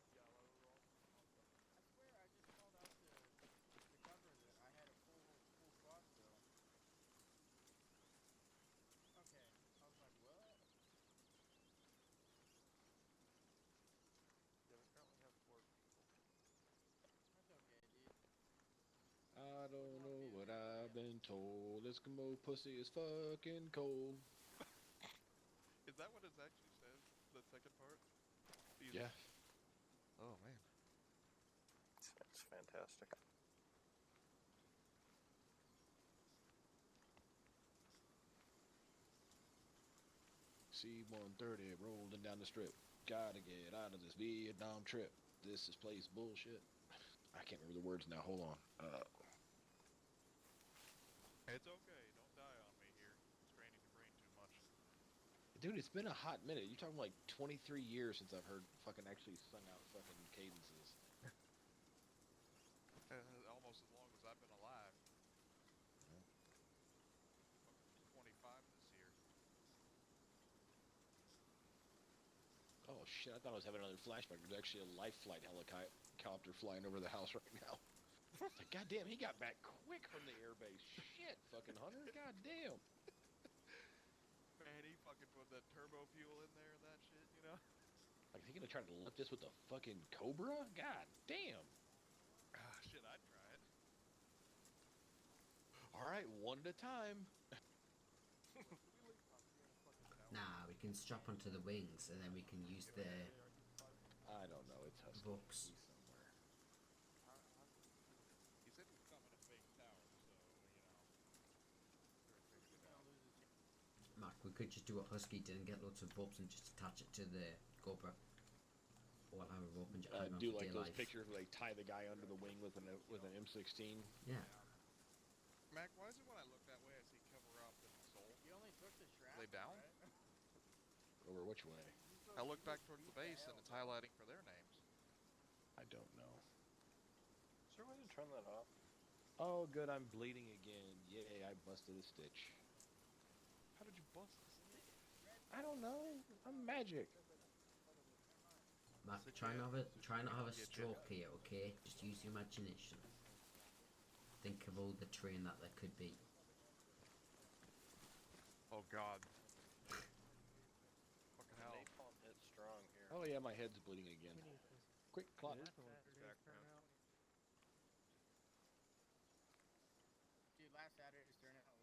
swear I just called out to cover that I had a full squad still. Okay, I was like, what? Yeah, we currently have 4 people. That's okay, dude. I don't know what I've been told. Eskimo pussy is fucking cold. Is that what it actually says? The second part? Yeah. Oh, man. It's fantastic. C-130 rolling down the strip. Gotta get out of this Vietnam trip. This is place bullshit. I can't remember the words now. Hold on. It's okay. Don't die on me here. Straining your brain too much. Dude, it's been a hot minute. You're talking like 23 years since I've heard fucking actually sung out fucking cadences. Almost as long as I've been alive. Yeah. Fucking 25 this year. Oh shit, I thought I was having another flashback. There's actually a life flight helicopter flying over the house right now. Like, goddamn, he got back quick from the airbase. Shit, fucking Hunter, goddamn. Man, he fucking put that turbo fuel in there and that shit, Like, he gonna try to lift this with the fucking Cobra? God damn. Shit, I'd try it. Alright, one at a time. Nah, we can strap onto the wings and then we can use the I don't know, it's Husky books. somewhere. He said he'd come in a fake tower, so, Mark, we could just do what Husky did and get loads of ropes and just attach it to the GoPro. Or have a rope and just hang on Do for like dear those life. pictures where they tie the guy under the wing with an M16. Yeah. Mac, why is it when I look that way I see cover up and soul? You only took the strap. Are they down? Right? Over which way? I look back towards the base and it's highlighting for their names. I don't know. Is there a way to turn that off? Oh, good, I'm bleeding again. Yay, I busted a stitch. How did you bust this? I don't know. I'm magic. Mac, try not have a stroke here, okay? Just use your imagination. Think of all the terrain that there could be. Oh God. Fucking hell. Napalm hit strong here. Oh yeah, my head's bleeding again. Quick clot. Dude, last Saturday's turnout was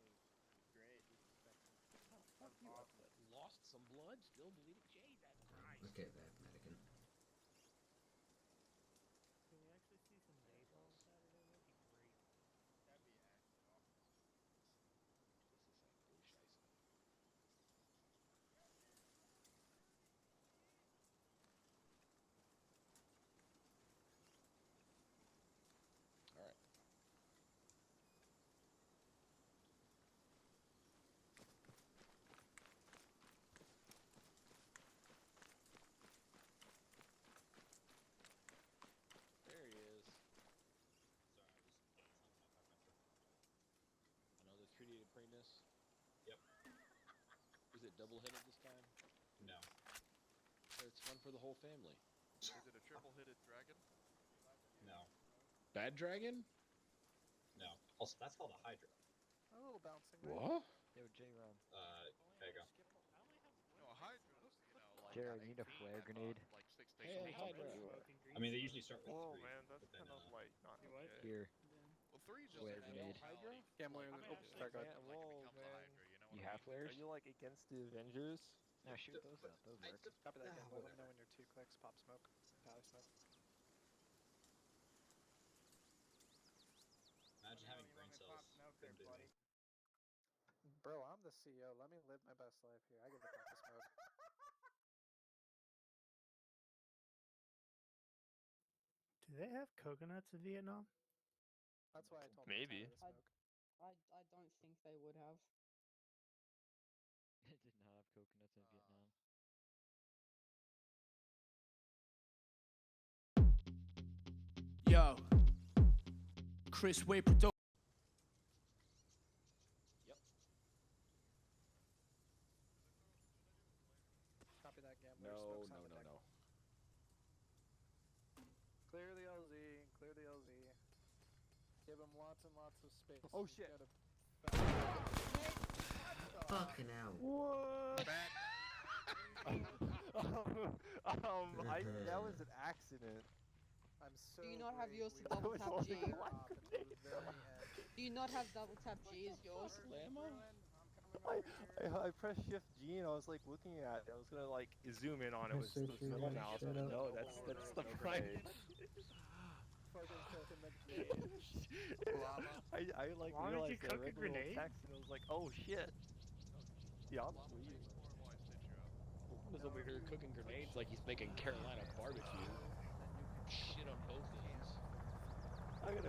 great. Fuck you. I lost some blood, still bleeding. Jesus Christ. Okay, there, Medican. Can we actually see some napalm Saturday? That'd be great. That'd be actually awesome. Das ist ein Bullscheiße. Alright. There he is. Another 3D apprentice. Yep. Is it double-headed this time? No. It's fun for the whole family. Is it a triple-headed dragon? No. Bad dragon? No. Also, that's called a Hydra. A little bouncing. What? Yo, J-Ron. There you go. No, a Hydra's, you know, like Jared, got need a 18, flare I thought, grenade. like 6 Hey, stations. Hydra. I mean, they usually start with Whoa, 3. man, that's but then, kind of like not okay. Here. Well, 3 just Flare has grenade. Hydra? Yeah, I'm Like, wearing. it Oops, just sorry, go like, ahead. Whoa, becomes a man. Hydra, you know You what I have mean? flares? Are you like against the Avengers? No, shoot those out. Those work. Copy that, Gamble. Let me whatever. know when you're 2 clicks. Pop smoke. Tally smoke. Imagine having brain cells. Couldn't be me. Bro, I'm the CEO. Let me live my best life here. I get the pop smoke. Do they have coconuts in Vietnam? That's why I told Maybe. him to tally the smoke. I don't think they would have. They did not have coconuts in Vietnam. Yo, Chris Way Production. Yep. Copy that, Gambler. No, Smoke's no, on the no, deck. no. Clear the LZ. Clear the LZ. Give him lots and lots of space. Oh, He's shit. got a Fucking hell. What? That was an accident. I'm so Do you not have yours to we double was tap holding G? it off at the very end. Do you not have double tap G as yours? I pressed Shift G and I was like looking at it. I was gonna like zoom in on it with the middle mouse. Shut up. No, that's the primary. Fucking cooking the I like Why would you realized I cook a read the little grenade? text and I was like, oh shit. Yeah, I'm sweet. Was over here cooking grenades like he's making Carolina barbecue. Shit on both ends. I can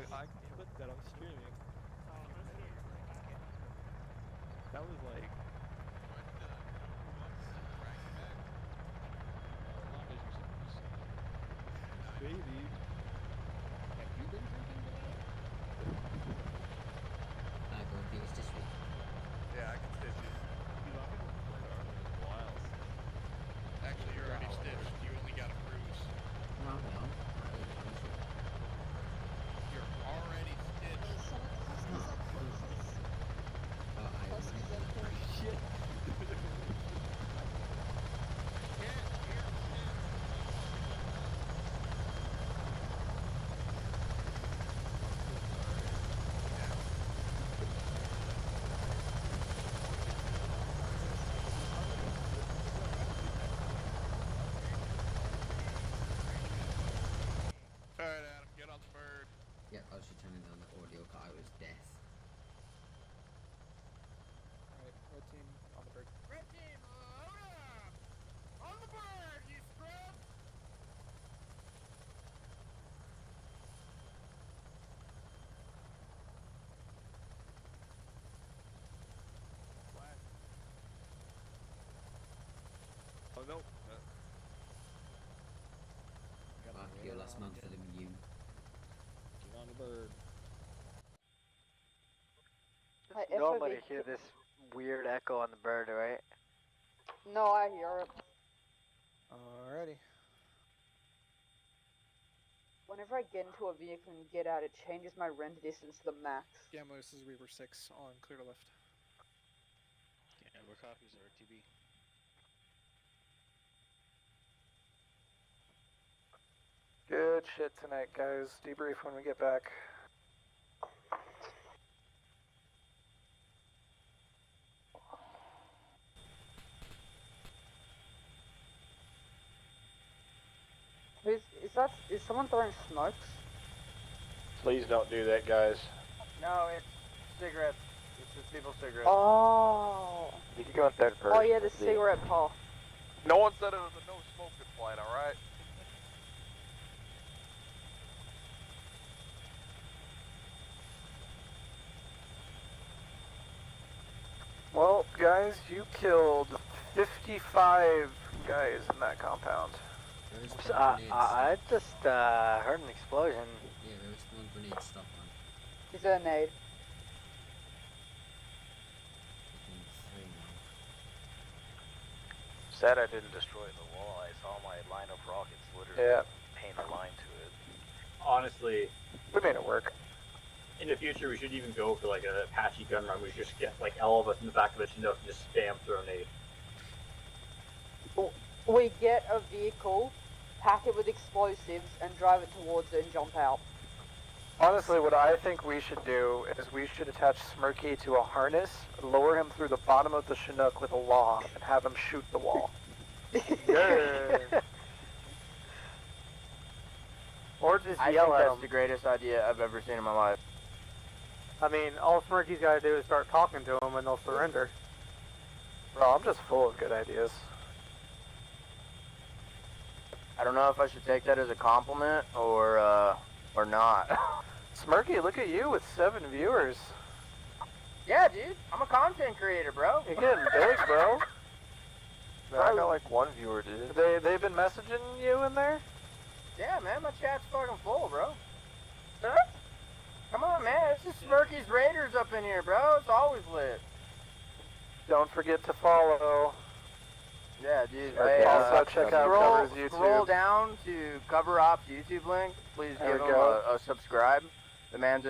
clip that. I'm streaming. That was like. Maybe. Have you been drinking tonight? I go and finish this week. Yeah, I can stitch you. Wild. Actually, you're already stitched. You only got a bruise. No, no. You're already stitched. Shit. Alright, Adam, get on the bird. Yeah, I was just turning down the audio because I was deaf. Alright, red team on the bird. Red team, load up! On the bird, you scrubs! Flag. Oh no. Mark, your last man for the mute. Get on the bird. Hi, Normally FOV. hear this weird echo on the bird, right? No, I hear it. Alrighty. Whenever I get into a vehicle and get out, it changes my render distance to the max. Gamma, this is Reaper 6 on clear to lift. Yeah, we're copies of RTB. Good shit tonight, guys. Debrief when we get back. Is someone throwing smokes? Please don't do that, guys. No, it's cigarettes. It's just people's cigarettes. Oh. You can go in third person. Oh yeah, the cigarette puff. No one said it was a no smoking flight, alright? Well, guys, you killed 55 guys in that compound. I just heard an explosion. Yeah, there was one grenade stuck on. Is there a nade? Sad I didn't destroy the wall. I saw my line of rockets literally paint a line to it. Honestly, we made it work. In the future, we should even go for like an Apache gun run. We should just get like all of us in the back of a Chinook and just spam throw nade. We get a vehicle, pack it with explosives, and drive it towards it and jump out. Honestly, what I think we should do is we should attach Smirky to a harness, lower him through the bottom of the Chinook with a law, and have him shoot the wall. Yeah. Or just I yell think at that's him. the greatest idea I've ever seen in my life. I mean, all Smirky's gotta do is start talking to him and they'll surrender. Bro, I'm just full of good ideas. I don't know if I should take that as a compliment or not. Smirky, look at you with 7 viewers. Yeah, dude, I'm a content creator, bro. You're getting big, bro. Man, I got like 1 viewer, dude. They've been messaging you in there? Yeah, man, my chat's fucking full, bro. Come on, man, it's just Smirky's Raiders up in here, bro. It's always lit. Don't forget to follow. Yeah, dude. Hey, also check out Cover's YouTube. Scroll down to Cover Ops YouTube link. Please give him a subscribe. The man's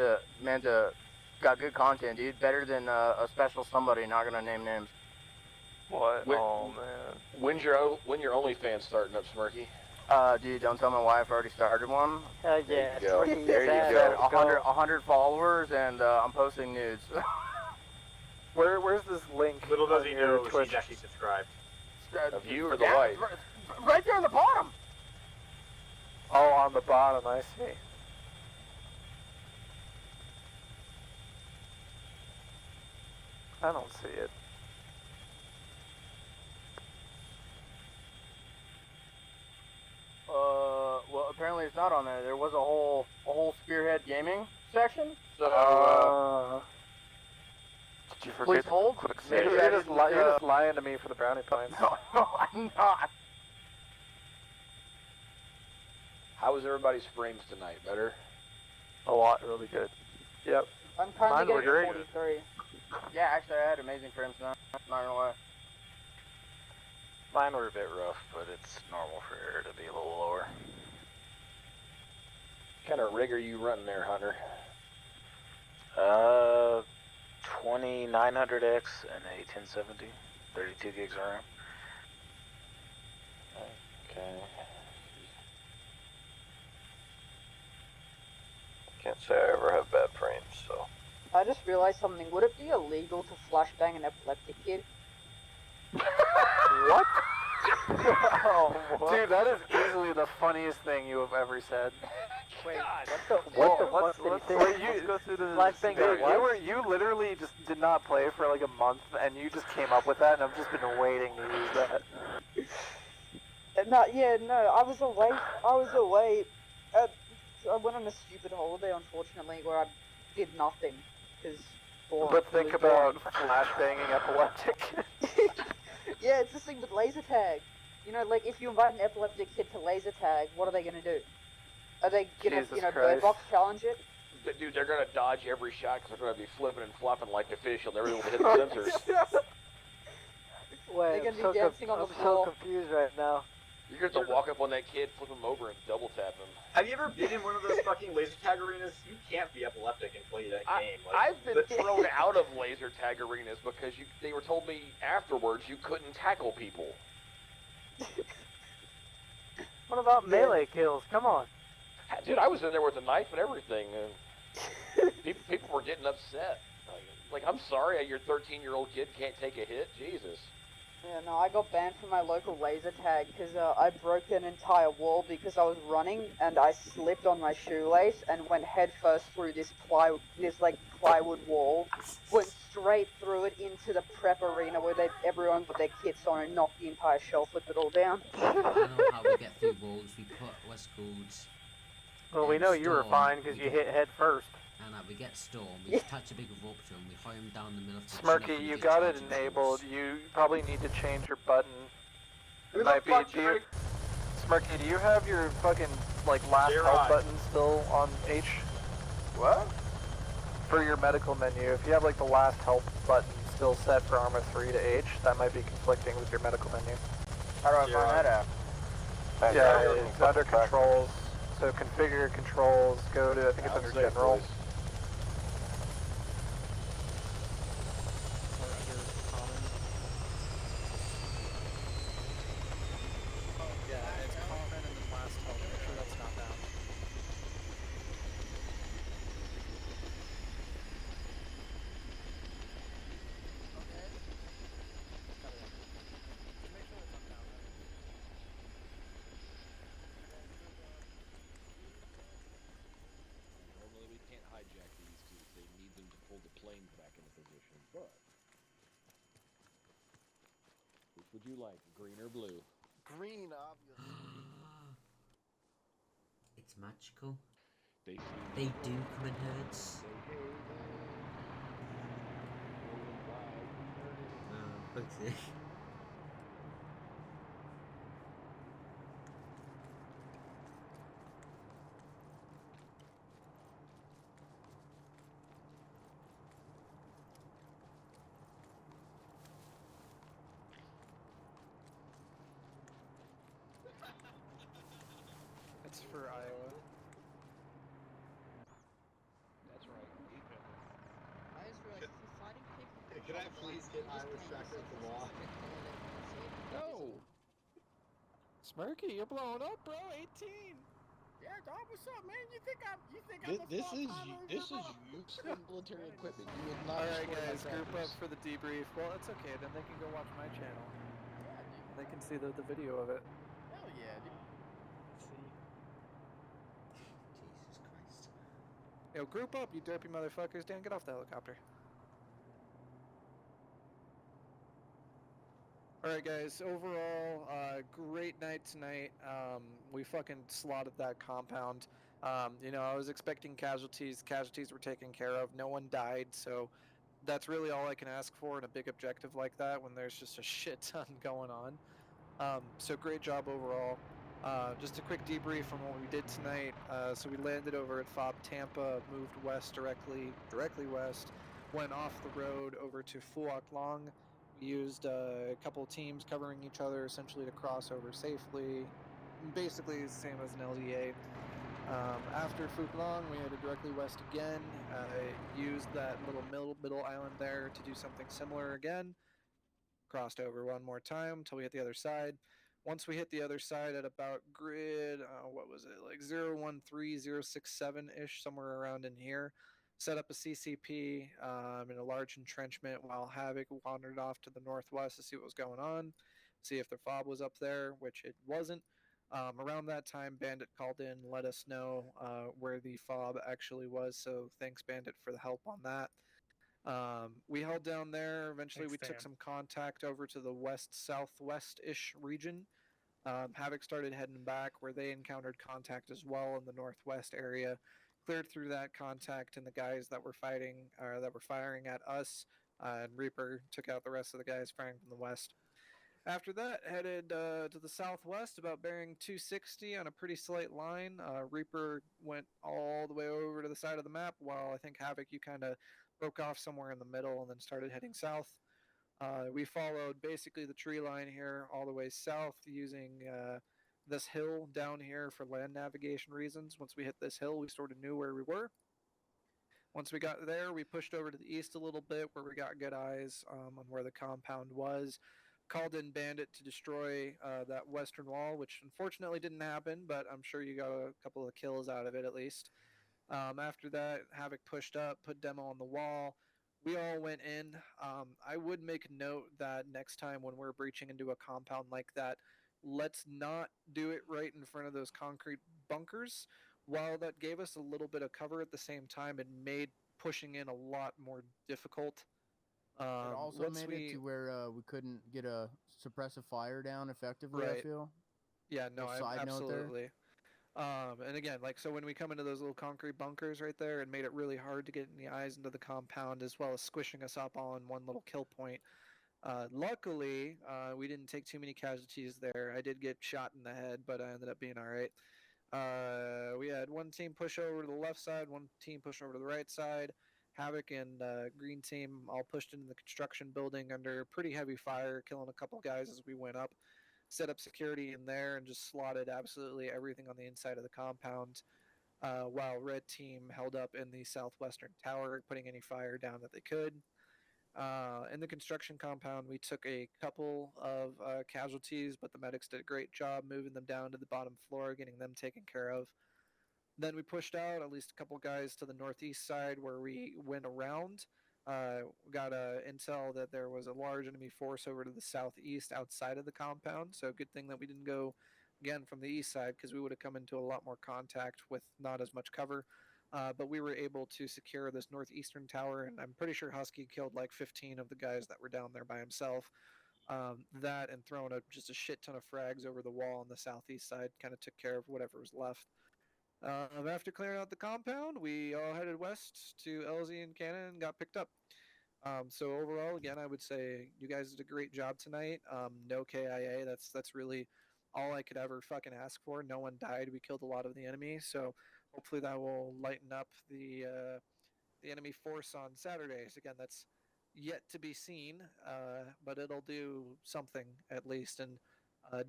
got good content, dude. Better than a special somebody. Not gonna name names. What? Oh man. When's your OnlyFans starting up, Smirky? Dude, don't tell my wife. I already started one. Hell yeah. There you go. 100 followers, and I'm posting nudes. Where's this link? Little does he know Twitch? she's actually subscribed. Of you or the wife? Right there on the bottom. Oh, on the bottom, I see. I don't see it. Well, apparently it's not on there. There was a whole Spearhead gaming section. So, did you forget? Please hold. You're just lying to me for the brownie points. No, I'm not. How was everybody's frames tonight? Better? A lot, really good. Yep. I'm currently Mine were getting great. 43. Yeah, actually, I had amazing frames tonight. Not gonna lie. Mine were a bit rough, but it's normal for air to be a little lower. What kind of rig are you running there, Hunter? 2900X and a 1070, 32 gigs of RAM. Okay. Can't say I ever have bad frames, so. I just realized something. Would it be illegal to flashbang an epileptic kid? What? Oh, dude, that is easily the funniest thing you have ever said. Wait, what the fuck did he say? Let's go through the Flashbang dude, you literally just did not play for like a month, and you just came up with that, and I've just been waiting to use that. No, I was away. I went on a stupid holiday, unfortunately, where I did nothing. But think about flashbanging epileptic. Yeah, it's this thing with laser tag. You know, like if you invite an epileptic kid to laser tag, what are they gonna do? Are they gonna, bird box challenge it? Dude, they're gonna dodge every shot because they're gonna be flipping and flopping like a fish. You'll never be able to hit the sensors. Wait, They're gonna be dancing on the I'm floor. so confused right now. You're gonna have to walk up on that kid, flip him over, and double tap him. Have you ever been in one of those fucking laser tag arenas? You can't be epileptic and play that game. Like, I've been thrown out of laser tag arenas because they were told me afterwards you couldn't tackle people. What about melee kills? Come on. Dude, I was in there with a knife and everything, and people were getting upset. Like, I'm sorry, your 13-year-old kid can't take a hit? Jesus. Yeah, no, I got banned from my local laser tag because I broke an entire wall because I was running and I slipped on my shoelace and went headfirst through this plywood wall, went straight through it into the prep arena where everyone got their kits on and knocked the entire shelf with it all down. I know how we get through walls. We put what's called. Well, we know you were fine because you hit head first. And we get Storm, we attach a big rope to him, we fire him down the middle of the Smirky, you got it enabled. You probably need to change your button. It might be. Smirky, do you have your fucking last help button still on H? What? For your medical menu, if you have the last help button still set for Armor 3 to H, that might be conflicting with your medical menu. How do I find that out? Yeah, it's under controls. So configure controls, go to, I think it's under general. Normally we can't hijack these because they need them to pull the planes back into position, but... Which would you like, green or blue? Green, obviously. It's magical. They do come in herds. Fuck's sake. It's for Iowa. That's right. I just realized if you're fighting people... Can I please get Iowa tracker of the law? No! Smirky, you're blowing up, bro. 18. Yeah, dog, what's up, man? You think I'm This is useful military equipment. You would not. Alright, guys, group up for the debrief. Well, it's okay. Then they can go watch my channel. Yeah, dude. They can see the video of it. Hell yeah, dude. Jesus Christ. Yo, group up, you derpy motherfuckers. Dan, get off the helicopter. Alright, guys, overall, great night tonight. We fucking slotted that compound. I was expecting casualties. Casualties were taken care of. No one died, so that's really all I can ask for in a big objective like that when there's just a shit ton going on. So great job overall. Just a quick debrief on what we did tonight. So we landed over at FOB Tampa, moved west directly west, went off the road over to Phuoc Long. We used a couple teams covering each other essentially to cross over safely. Basically the same as an LDA. After Phuoc Long, we headed directly west again. Used that little middle island there to do something similar again. Crossed over one more time until we hit the other side. Once we hit the other side at about grid, 013067-ish, somewhere around in here, set up a CCP in a large entrenchment while Havoc wandered off to the northwest to see what was going on, see if their FOB was up there, which it wasn't. Around that time, Bandit called in, let us know where the FOB actually was, so thanks Bandit for the help on that. We held down there. Eventually, we took some contact over to the west-southwest-ish region. Havoc started heading back where they encountered contact as well in the northwest area. Cleared through that contact and the guys that were firing at us. And Reaper took out the rest of the guys firing from the west. After that, headed to the southwest, about bearing 260 on a pretty slight line. Reaper went all the way over to the side of the map, while I think Havoc, you kind of broke off somewhere in the middle and then started heading south. We followed basically the tree line here all the way south using this hill down here for land navigation reasons. Once we hit this hill, we sort of knew where we were. Once we got there, we pushed over to the east a little bit where we got good eyes on where the compound was. Called in Bandit to destroy that western wall, which unfortunately didn't happen, but I'm sure you got a couple of kills out of it at least. After that, Havoc pushed up, put Demo on the wall. We all went in. I would make note that next time when we're breaching into a compound like that, let's not do it right in front of those concrete bunkers. While that gave us a little bit of cover at the same time, it made pushing in a lot more difficult. It also made it to where we couldn't get a suppressive fire down effectively, right. I feel. Yeah, no, absolutely. Note and again, like, so when we come into those little concrete bunkers right there, it made it really hard to get in the eyes into the compound, as well as squishing us up all in one little kill point. Luckily, we didn't take too many casualties there. I did get shot in the head, but I ended up being all right. We had one team push over to the left side, one team push over to the right side. Havoc and Green Team all pushed into the construction building under pretty heavy fire, killing a couple guys as we went up. Set up security in there and just slotted absolutely everything on the inside of the compound, while Red Team held up in the southwestern tower, putting any fire down that they could. In the construction compound, we took a couple of casualties, but the medics did a great job moving them down to the bottom floor, getting them taken care of. Then we pushed out at least a couple guys to the northeast side where we went around. Got intel that there was a large enemy force over to the southeast outside of the compound. So good thing that we didn't go again from the east side, because we would have come into a lot more contact with not as much cover. But we were able to secure this northeastern tower, and I'm pretty sure Husky killed like 15 of the guys that were down there by himself. That and throwing just a shit ton of frags over the wall on the southeast side kind of took care of whatever was left. After clearing out the compound, we all headed west to LZ and Cannon and got picked up. So overall, again, I would say you guys did a great job tonight. No KIA. That's really all I could ever fucking ask for. No one died. We killed a lot of the enemy, so hopefully that will lighten up the enemy force on Saturdays. Again, that's yet to be seen, but it'll do something at least in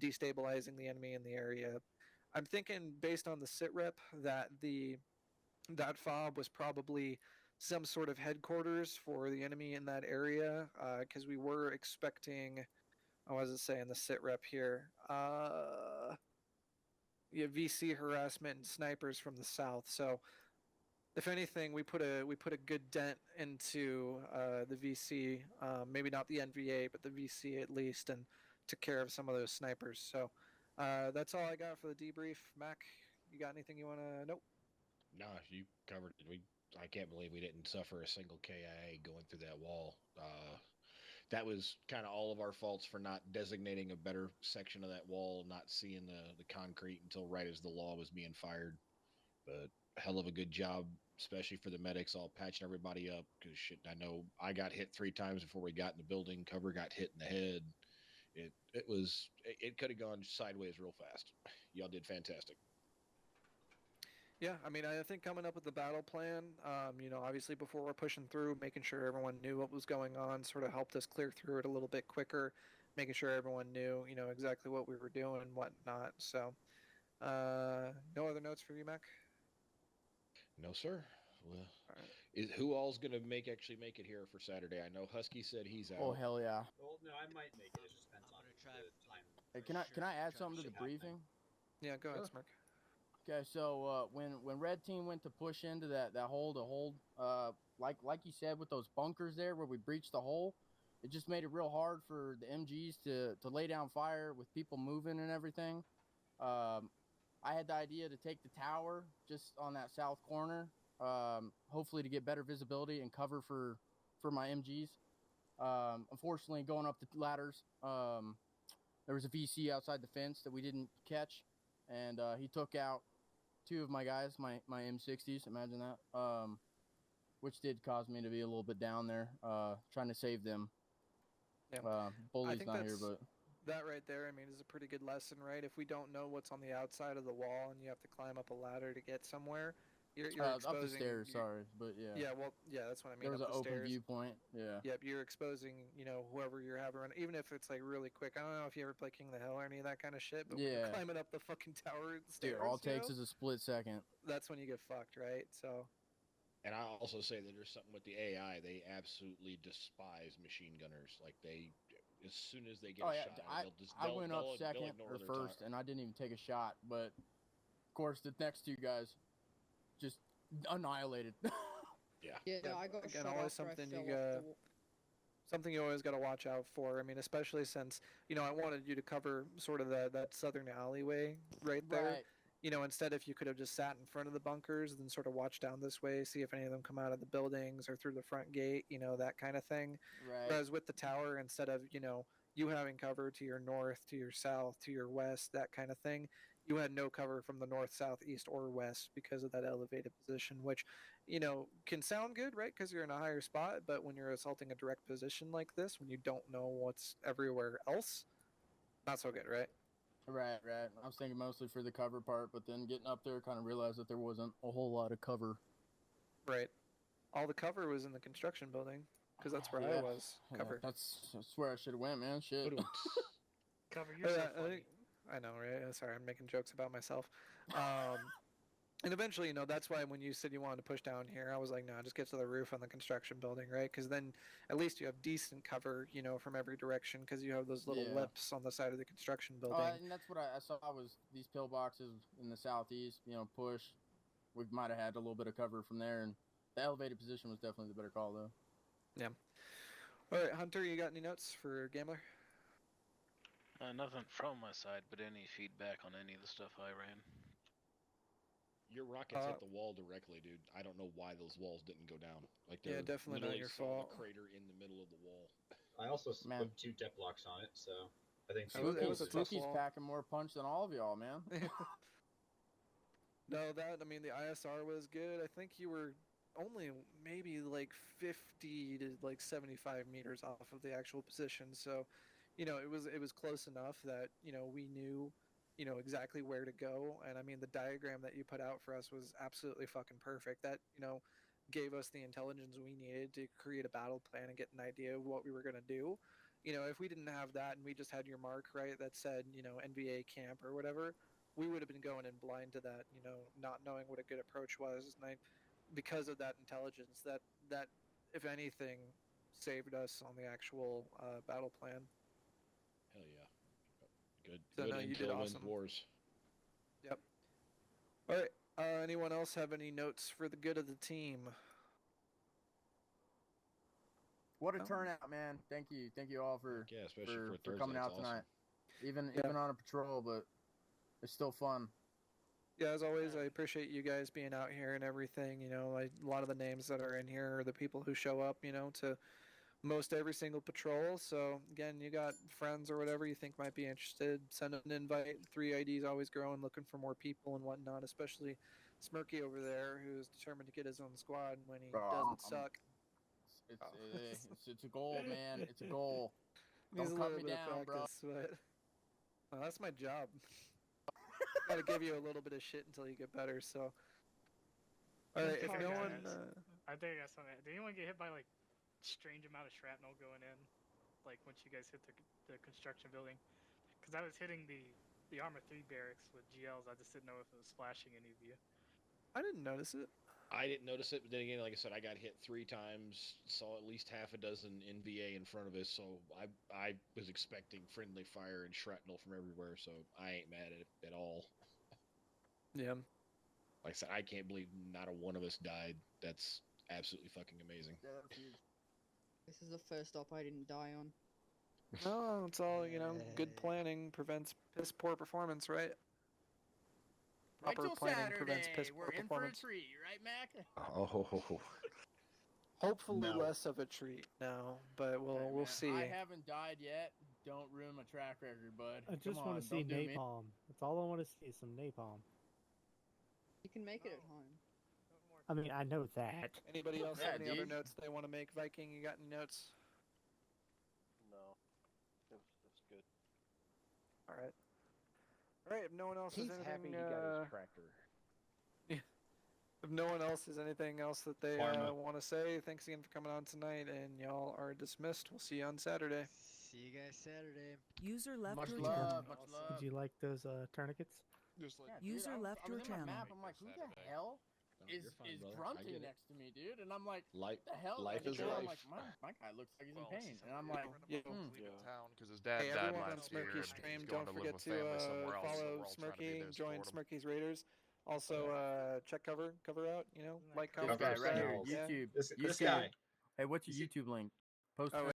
destabilizing the enemy in the area. I'm thinking, based on the sit rep, that that fob was probably some sort of headquarters for the enemy in that area, because we were expecting. What does it say in the sit rep here? Yeah, VC harassment and snipers from the south. So, if anything, we put a good dent into the VC. Maybe not the NVA, but the VC at least, and took care of some of those snipers. So. That's all I got for the debrief. Mac, you got anything you want to? Nope. Nah, you covered it. I can't believe we didn't suffer a single KIA going through that wall. That was kind of all of our faults for not designating a better section of that wall, not seeing the concrete until right as the law was being fired. But a hell of a good job, especially for the medics, all patching everybody up. Because shit, I know I got hit 3 times before we got in the building. Cover got hit in the head. It could have gone sideways real fast. Y'all did fantastic. Yeah, I mean, I think coming up with the battle plan, obviously before we're pushing through, making sure everyone knew what was going on, sort of helped us clear through it a little bit quicker, making sure everyone knew, exactly what we were doing and whatnot. So, no other notes for you, Mac? No, sir. Well, who all's gonna actually make it here for Saturday? I know Husky said he's out. Oh hell yeah. Well, no, I might make it. It just depends on the time. Hey, can I add something to the briefing? Yeah, go ahead, Smirk. Okay, so when Red Team went to push into that hole to hold, like you said, with those bunkers there where we breached the hole, it just made it real hard for the MGs to lay down fire with people moving and everything. I had the idea to take the tower just on that south corner, hopefully to get better visibility and cover for my MGs. Unfortunately, going up the ladders, there was a VC outside the fence that we didn't catch, and he took out 2 of my guys, my M60s. Imagine that. Which did cause me to be a little bit down there, trying to save them. Yeah. Bully's not here, but that right there, I mean, is a pretty good lesson, right? If we don't know what's on the outside of the wall and you have to climb up a ladder to get somewhere, You're up the exposing. stairs, sorry, but yeah. Yeah, well, yeah, that's what I mean. There was up an the open stairs. viewpoint. Yeah. Yep, you're exposing, whoever you're having run, even if it's like really quick. I don't know if you ever play King of the Hill or any of that kind of shit, but when you're Yeah. climbing up the fucking tower stairs, Dude, all it takes is a split second. that's when you get fucked, right? So. And I'll also say that there's something with the AI. They absolutely despise machine gunners. Like as soon as they get a shot, I went up second or first, and I didn't even take a shot. But of course, the next two guys just annihilated. Yeah, I got again, shot always after something I fell you off the wall. something you always got to watch out for. I mean, especially since I wanted you to cover sort of that southern alleyway right there. Right. Instead, if you could have just sat in front of the bunkers, then sort of watch down this way, see if any of them come out of the buildings or through the front gate, that kind of thing. Right. Whereas with the tower, instead of you having cover to your north, to your south, to your west, that kind of thing, you had no cover from the north, south, east, or west because of that elevated position, which can sound good, right? Because you're in a higher spot, but when you're assaulting a direct position like this, when you don't know what's everywhere else, not so good, right? Right. I was thinking mostly for the cover part, but then getting up there, kind of realized that there wasn't a whole lot of cover. Right. All the cover was in the construction building, because that's where I was. Cover. Yeah, that's where I should have went, man. Shit. Cover, you're so funny. I know, right? Sorry, I'm making jokes about myself. And eventually, that's why when you said you wanted to push down here, I was like, no, just get to the roof on the construction building, right? Because then at least you have decent cover, from every direction, because you have those little lips on the side of the construction building. And that's what I saw was these pillboxes in the southeast, push. We might have had a little bit of cover from there, and the elevated position was definitely the better call, though. Yeah. All right, Hunter, you got any notes for Gambler? Nothing from my side, but any feedback on any of the stuff I ran. Your rockets hit the wall directly, dude. I don't know why those walls didn't go down. Like they're definitely not your fault. A crater in the middle of the wall. I also put 2 dep blocks on it, so I think Spooky's packing more punch than all of y'all, man. No, the ISR was good. I think you were only maybe like 50 to like 75 meters off of the actual position, so it was close enough that we knew exactly where to go. And the diagram that you put out for us was absolutely fucking perfect. That gave us the intelligence we needed to create a battle plan and get an idea of what we were going to do. If we didn't have that and we just had your mark right that said NVA camp or whatever, we would have been going in blind to that, not knowing what a good approach was. And because of that intelligence, that if anything saved us on the actual battle plan. Hell yeah. Good. So good no, you did awesome. Wars. Yep. All right. Anyone else have any notes for the good of the team? What a turnout, man! Thank you all for for coming out tonight. Even on a patrol, but it's still fun. Yeah, as always, I appreciate you guys being out here and everything. A lot of the names that are in here are the people who show up, to most every single patrol. So again, you got friends or whatever you think might be interested, send an invite. 3ID's always growing, looking for more people and whatnot, especially Smirky over there, who's determined to get his own squad when he doesn't suck. It's a goal, man. It's a goal. Needs Don't a cut little me bit down, of practice, but well, that's my job. Gotta give you a little bit of shit until you get better. So, all right, if no one, I think I got something. Did anyone get hit by like strange amount of shrapnel going in, like once you guys hit the construction building? Because I was hitting the Armor 3 barracks with GLs. I just didn't know if it was splashing any of you. I didn't notice it. I didn't notice it, but then again, like I said, I got hit 3 times, saw at least half a dozen NVA in front of us, so I was expecting friendly fire and shrapnel from everywhere, so I ain't mad at it at all. Yeah. Like I said, I can't believe not a one of us died. That's absolutely fucking amazing. Yeah, that's huge. This is the first op I didn't die on. No, it's all good planning prevents piss poor performance, right? Proper planning prevents piss poor performance. We're in for a treat, right, Mac? Oh. Hopefully less of a treat now, but we'll see. I haven't died yet. Don't ruin my track record, bud. I just want to see napalm. That's all I want to see is some napalm. You can make it at home. I mean, I know that. Anybody else have any other notes they want to make? Viking, you got any notes? No. It's good. All right. All right, if no one else He's has anything... happy he got his tractor. If If no one else has anything else that they Pharma. want to say, thanks again for coming on tonight, and y'all are dismissed. We'll see you on Saturday. See you guys Saturday. User left Much your love, channel. much love. Did you like those tourniquets? Just like User left I was your in my channel. map. I'm like, who the hell is you're fine, brother. I grunting get it. next to me, dude? And I'm like, Life, what the hell? life Like, is I'm life. like, my guy looks like he's in pain. And I'm like, town because his dad Hey, died everyone on last year, Smirky's and stream, he's going don't to live forget with to family somewhere else. So follow we're all trying to be Smirky there and to join support him. Smirky's Raiders. Also, check cover out. You know, like, this comment, guy right subscribe. here, Yeah. YouTube. This YouTube. guy. Hey, what's your YouTube link? Post Oh,